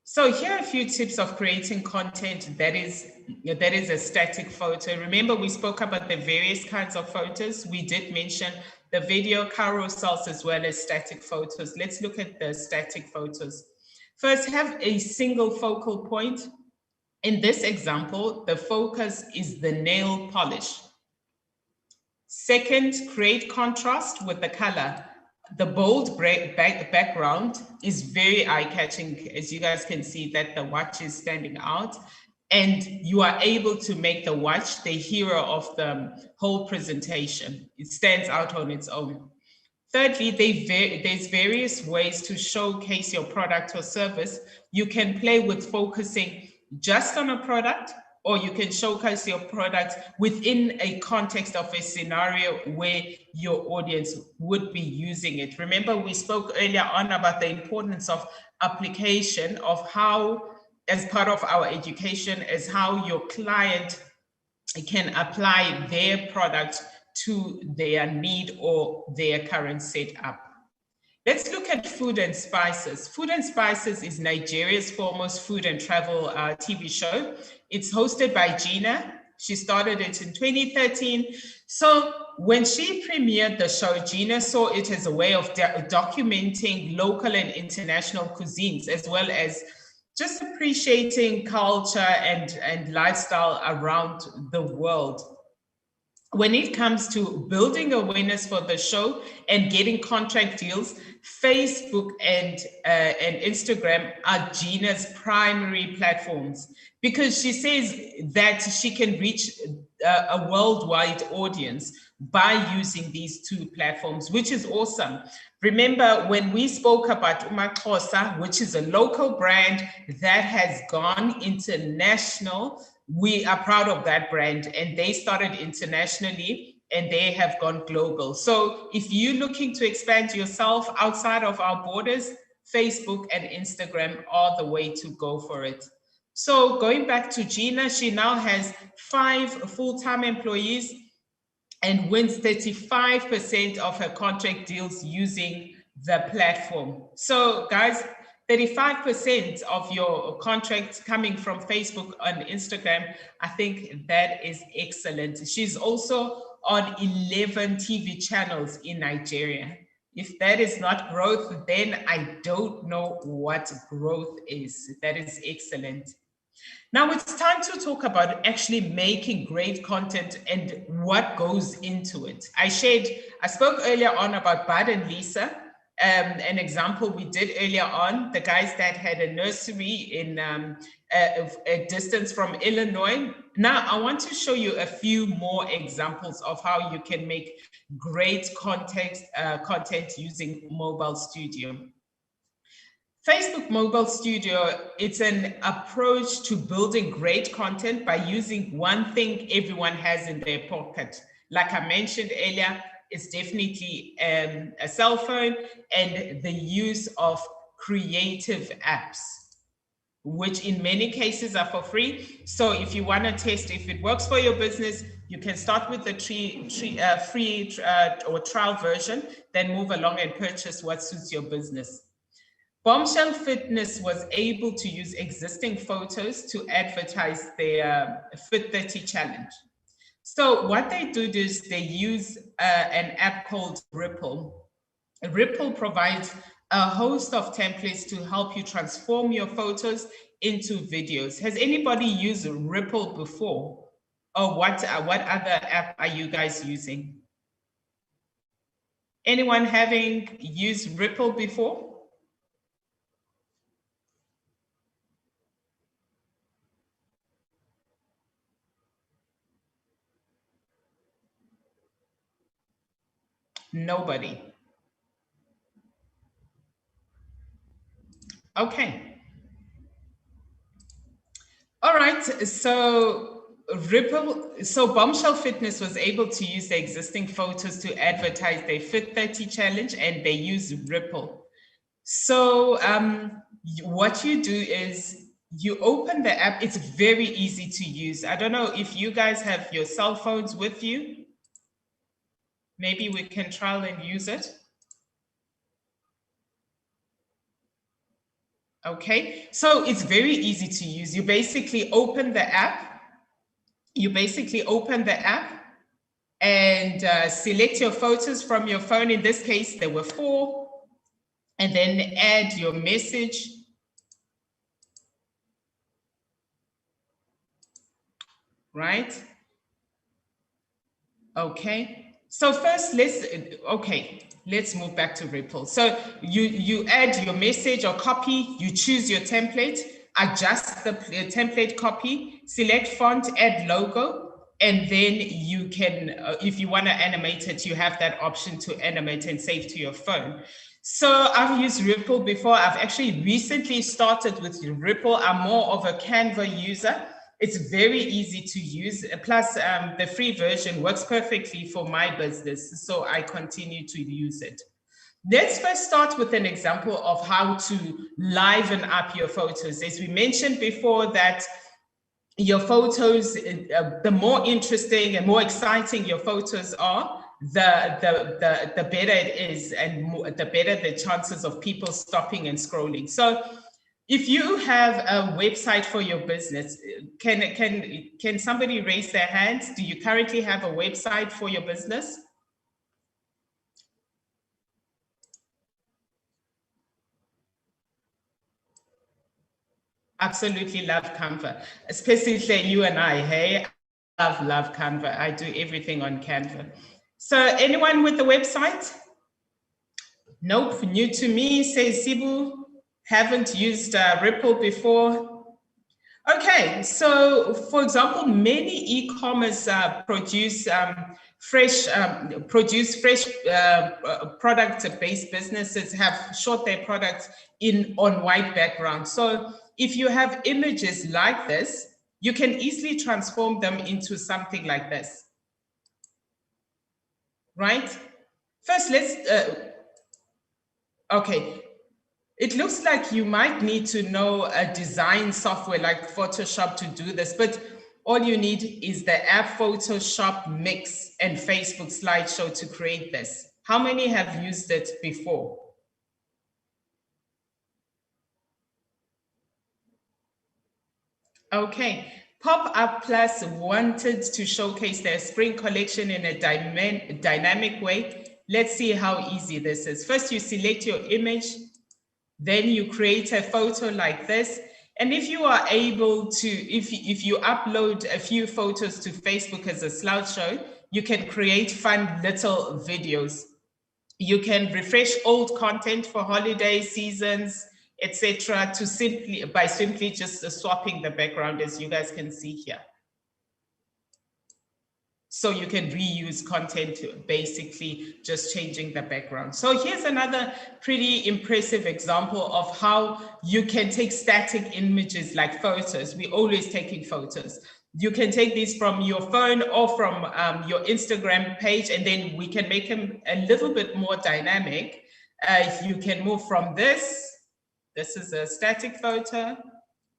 So here are a few tips of creating content that is a static photo. Remember, we spoke about the various kinds of photos. We did mention the video carousels as well as static photos. Let's look at the static photos. First, have a single focal point. In this example, the focus is the nail polish. Second, create contrast with the color. The bold background is very eye-catching, as you guys can see that the watch is standing out, and you are able to make the watch the hero of the whole presentation. It stands out on its own. Thirdly, there's various ways to showcase your product or service. You can play with focusing just on a product, or you can showcase your product within a context of a scenario where your audience would be using it. Remember, we spoke earlier on about the importance of application, of how, as part of our education, as how your client can apply their product to their need or their current setup. Let's look at Food and Spices. Food and Spices is Nigeria's foremost food and travel TV show. It's hosted by Gina. She started it in 2013. So when she premiered the show, Gina saw it as a way of documenting local and international cuisines, as well as just appreciating culture and lifestyle around the world. When it comes to building awareness for the show and getting contract deals, Facebook and Instagram are Gina's primary platforms, because she says that she can reach a worldwide audience by using these two platforms, which is awesome. Remember, when we spoke about umaXhosa, which is a local brand that has gone international, we are proud of that brand, and they started internationally and they have gone global. So if you're looking to expand yourself outside of our borders, Facebook and Instagram are the way to go for it. So going back to Gina, she now has 5 full-time employees and wins 35% of her contract deals using the platform. So guys, 35% of your contracts coming from Facebook and Instagram, I think that is excellent. She's also on 11 TV channels in Nigeria. If that is not growth, then I don't know what growth is. That is excellent. Now it's time to talk about actually making great content and what goes into it. I spoke earlier on about Bud and Lisa, an example we did earlier on, the guys that had a nursery in a distance from Illinois. Now I want to show you a few more examples of how you can make great content using Mobile Studio. Facebook Mobile Studio, it's an approach to building great content by using one thing everyone has in their pocket. Like I mentioned earlier, it's definitely a cell phone and the use of creative apps, which in many cases are for free. So if you want to test if it works for your business, you can start with the free or trial version, then move along and purchase what suits your business. Bombshell Fitness was able to use existing photos to advertise their Fit 30 challenge. So what they do is they use an app called Ripple. Ripple provides a host of templates to help you transform your photos into videos. Has anybody used Ripple before? Or what other app are you guys using? Anyone having used Ripple before? Nobody. Okay. All right, so Bombshell Fitness was able to use the existing photos to advertise their Fit 30 challenge, and they use Ripple. So what you do is you open the app. It's very easy to use. I don't know if you guys have your cell phones with you. Maybe we can trial and use it. Okay, so it's very easy to use. You basically open the app. And select your photos from your phone. In this case, there were 4. And then add your message. Right? Okay. So first, let's move back to Ripple. So you add your message or copy, you choose your template, adjust the template copy, select font, add logo, and then you can, if you want to animate it, you have that option to animate and save to your phone. So I've used Ripple before. I've actually recently started with Ripple. I'm more of a Canva user. It's very easy to use. Plus, the free version works perfectly for my business, so I continue to use it. Let's first start with an example of how to liven up your photos. As we mentioned before, that your photos, the more interesting and more exciting your photos are, the better it is, and the better the chances of people stopping and scrolling. So if you have a website for your business, can somebody raise their hands? Do you currently have a website for your business? Absolutely love Canva, especially you and I, hey? Love Canva. I do everything on Canva. So anyone with the website? Nope, new to me, says Sibu. Haven't used Ripple before. Okay, so for example, many e-commerce produce fresh product-based businesses have shot their products on white background. So if you have images like this, you can easily transform them into something like this, right? First, okay. It looks like you might need to know a design software like Photoshop to do this, but all you need is the app Photoshop Mix and Facebook Slideshow to create this. How many have used it before? Okay, Pop-Up Plus wanted to showcase their spring collection in a dynamic way. let's see how easy this is. First, you select your image, then you create a photo like this. And if you are able to, if you upload a few photos to Facebook as a slideshow, you can create fun little videos. You can refresh old content for holiday seasons, etc., by simply just swapping the background, as you guys can see here. So you can reuse content, basically just changing the background. So here's another pretty impressive example of how you can take static images like photos. We're always taking photos. You can take these from your phone or from your Instagram page, and then we can make them a little bit more dynamic. You can move from this is a static photo,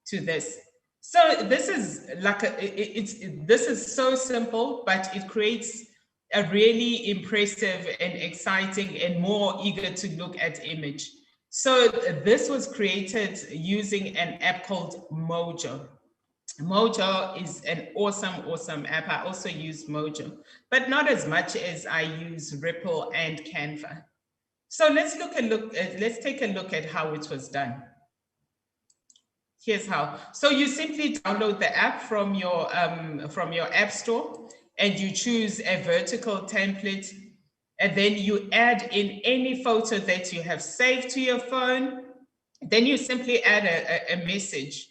to this. So this is like this is so simple, but it creates a really impressive and exciting and more eager to look at image. So this was created using an app called Mojo. Mojo is an awesome app. I also use Mojo, but not as much as I use Ripple and Canva. So let's take a look at how it was done. Here's how. So you simply download the app from your app store, and you choose a vertical template, and then you add in any photo that you have saved to your phone. Then you simply add a message,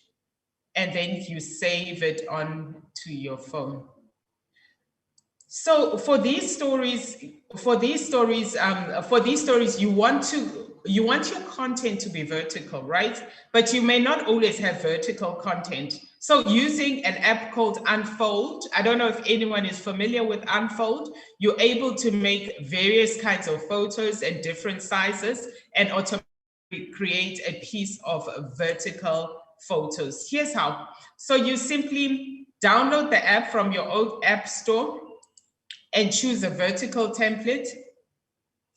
and then you save it on to your phone. So for these stories, you want your content to be vertical, right? But you may not always have vertical content. So using an app called Unfold, I don't know if anyone is familiar with Unfold, you're able to make various kinds of photos and different sizes and automatically create a piece of vertical photos. Here's how. So you simply download the app from your own app store and choose a vertical template.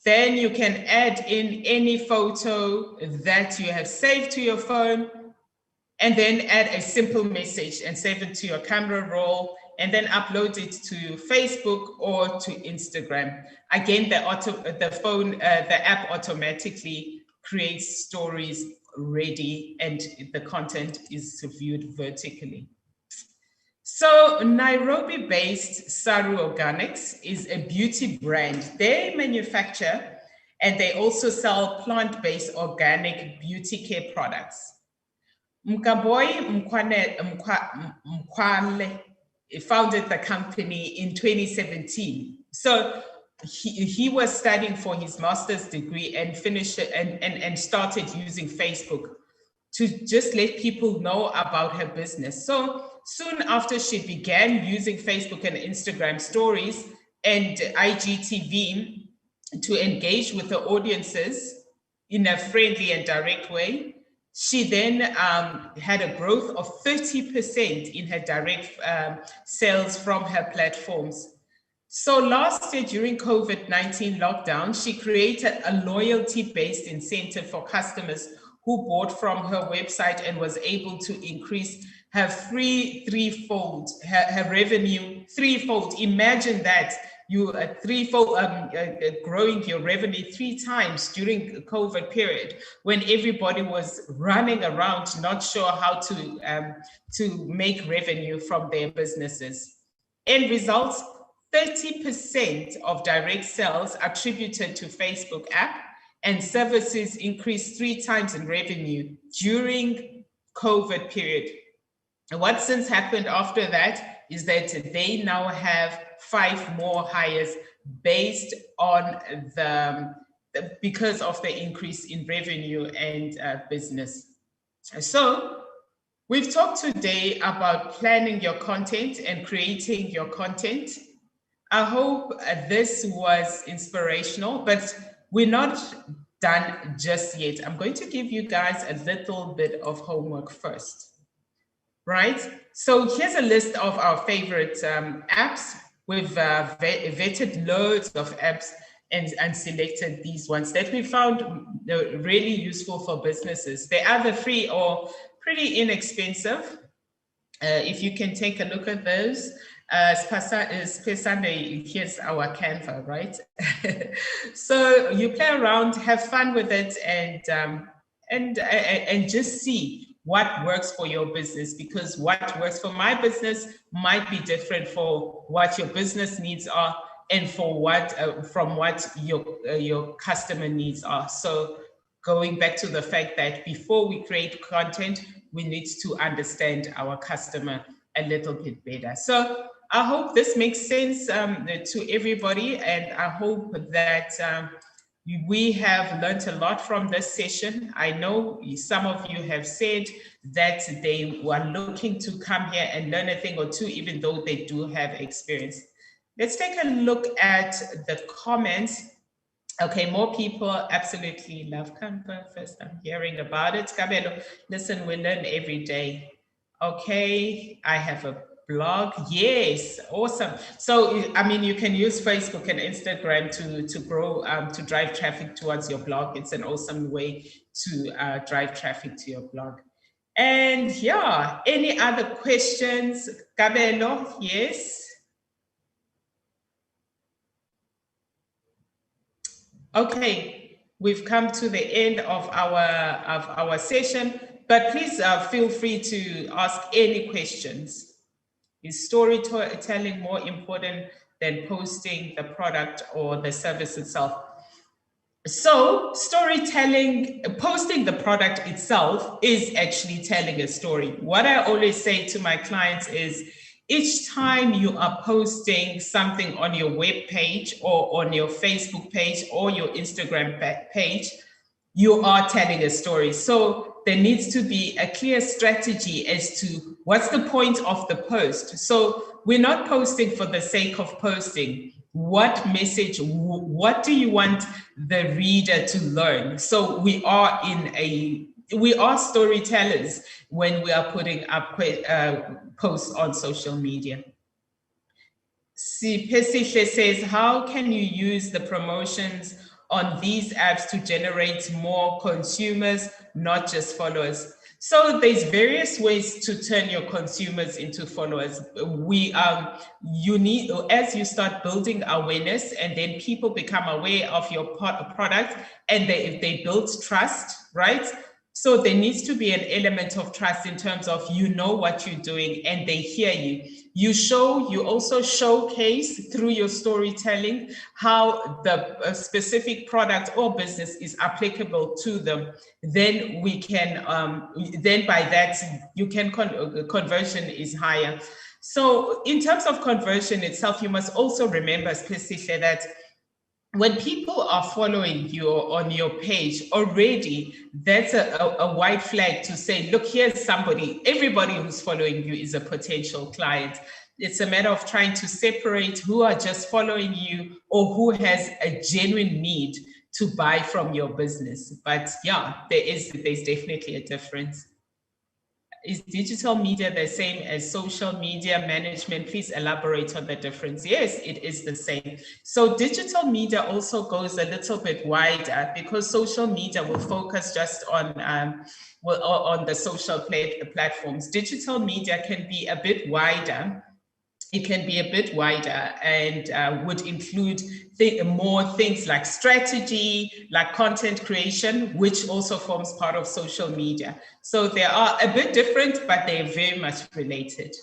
Then you can add in any photo that you have saved to your phone, and then add a simple message and save it to your camera roll, and then upload it to Facebook or to Instagram. Again, the app automatically creates stories ready, and the content is viewed vertically. So Nairobi-based Saru Organics is a beauty brand. They manufacture and they also sell plant-based organic beauty care products. Mkaboi Mkwale founded the company in 2017. So he was studying for his master's degree and finished it and started using Facebook to just let people know about her business. So soon after she began using Facebook and Instagram stories and IGTV to engage with the audiences in a friendly and direct way, she then had a growth of 30% in her direct sales from her platforms. So last year during COVID-19 lockdown, she created a loyalty-based incentive for customers who bought from her website and was able to increase her her revenue threefold. Imagine that, you growing your revenue 3 times during the COVID period when everybody was running around, not sure how to make revenue from their businesses. End results, 30% of direct sales attributed to Facebook app, and services increased 3 times in revenue during COVID period. And what since happened after that is that they now have 5 more hires based on because of the increase in revenue and business. So we've talked today about planning your content and creating your content. I hope this was inspirational, but we're not done just yet. I'm going to give you guys a little bit of homework first, right? So here's a list of our favorite apps. We've vetted loads of apps and selected these ones that we found really useful for businesses. They're either free or pretty inexpensive. If you can take a look at those. Sunday, here's our Canva, right? So you play around, have fun with it, and just see what works for your business, because what works for my business might be different for what your business needs are, and for what from what your customer needs are. So going back to the fact that before we create content, we need to understand our customer a little bit better. So I hope this makes sense to everybody, and I hope that we have learned a lot from this session. I know some of you have said that they were looking to come here and learn a thing or two, even though they do have experience. Let's take a look at the comments. Okay, more people absolutely love Canva. First I'm hearing about it. Kabelo, listen, we learn every day. Okay, I have a blog. Yes, awesome. So, I mean, you can use Facebook and Instagram to grow, to drive traffic towards your blog. It's an awesome way to drive traffic to your blog. And yeah, any other questions? Kabelo, yes. Okay, we've come to the end of our session, but please feel free to ask any questions. Is storytelling more important than posting the product or the service itself? So storytelling, posting the product itself is actually telling a story. What I always say to my clients is, each time you are posting something on your web page or on your Facebook page or your Instagram page, you are telling a story. So there needs to be a clear strategy as to what's the point of the post. So we're not posting for the sake of posting. What message, what do you want the reader to learn? So we are storytellers when we are putting up posts on social media. Pesishe says, how can you use the promotions on these apps to generate more consumers, not just followers? So there's various ways to turn your consumers into followers. You need, as you start building awareness, and then people become aware of your product, and they build trust, right? So there needs to be an element of trust in terms of, you know what you're doing and they hear you. You also showcase through your storytelling how the specific product or business is applicable to them. Then we can, then by that, you can, conversion is higher. So in terms of conversion itself, you must also remember, especially, that when people are following you on your page already, that's a white flag to say, look, here's somebody, everybody who's following you is a potential client. It's a matter of trying to separate who are just following you or who has a genuine need to buy from your business. But yeah, there's definitely a difference. Is digital media the same as social media management? Please elaborate on the difference. Yes, it is the same. So digital media also goes a little bit wider, because social media will focus just on the social platforms. Digital media can be a bit wider. It can be a bit wider and would include more things like strategy, like content creation, which also forms part of social media. So they are a bit different, but they're very much related.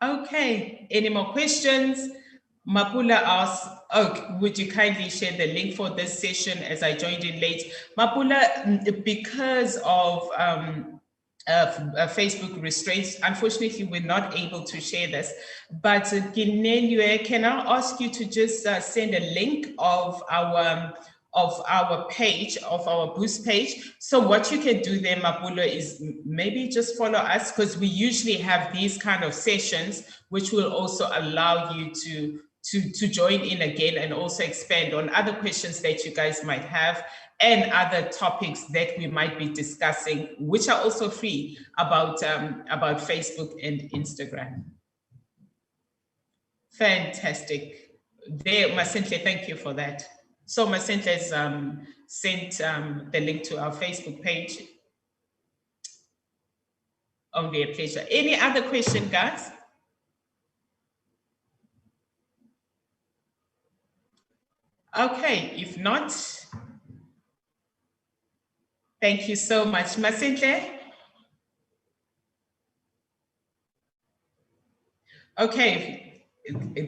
Okay, any more questions? Mapula asks, would you kindly share the link for this session as I joined in late? Mapula, because of Facebook restraints, unfortunately, we're not able to share this. But can I ask you to just send a link of our page, of our Boost page? So what you can do there, Mapula, is maybe just follow us, because we usually have these kind of sessions, which will also allow you to join in again and also expand on other questions that you guys might have, and other topics that we might be discussing, which are also free, about Facebook and Instagram. Fantastic. There, Masentle, thank you for that. So Masentle has sent the link to our Facebook page. Only a pleasure. Any other question, guys? Okay, if not, thank you so much. Masentle? Okay,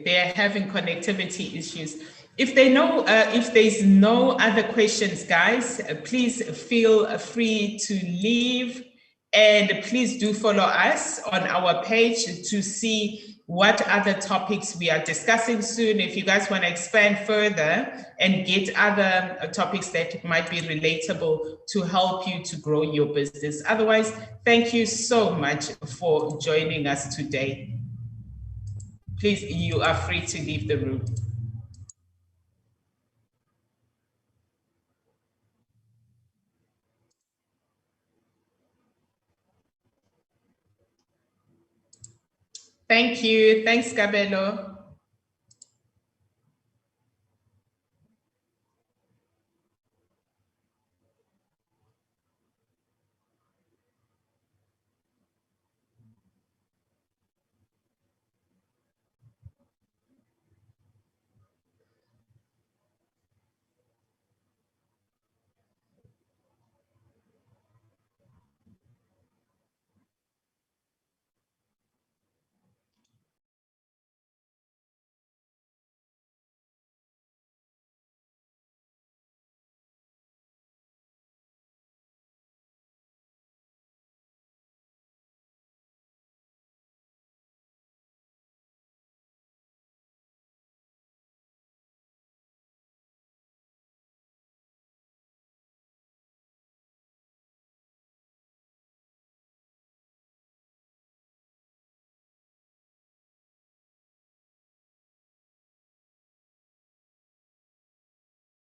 they're having connectivity issues. If they know, if there's no other questions, guys, please feel free to leave, and please do follow us on our page to see what other topics we are discussing soon. If you guys want to expand further and get other topics that might be relatable to help you to grow your business. Otherwise, thank you so much for joining us today. Please, you are free to leave the room. Thank you. Thanks, Gabelo.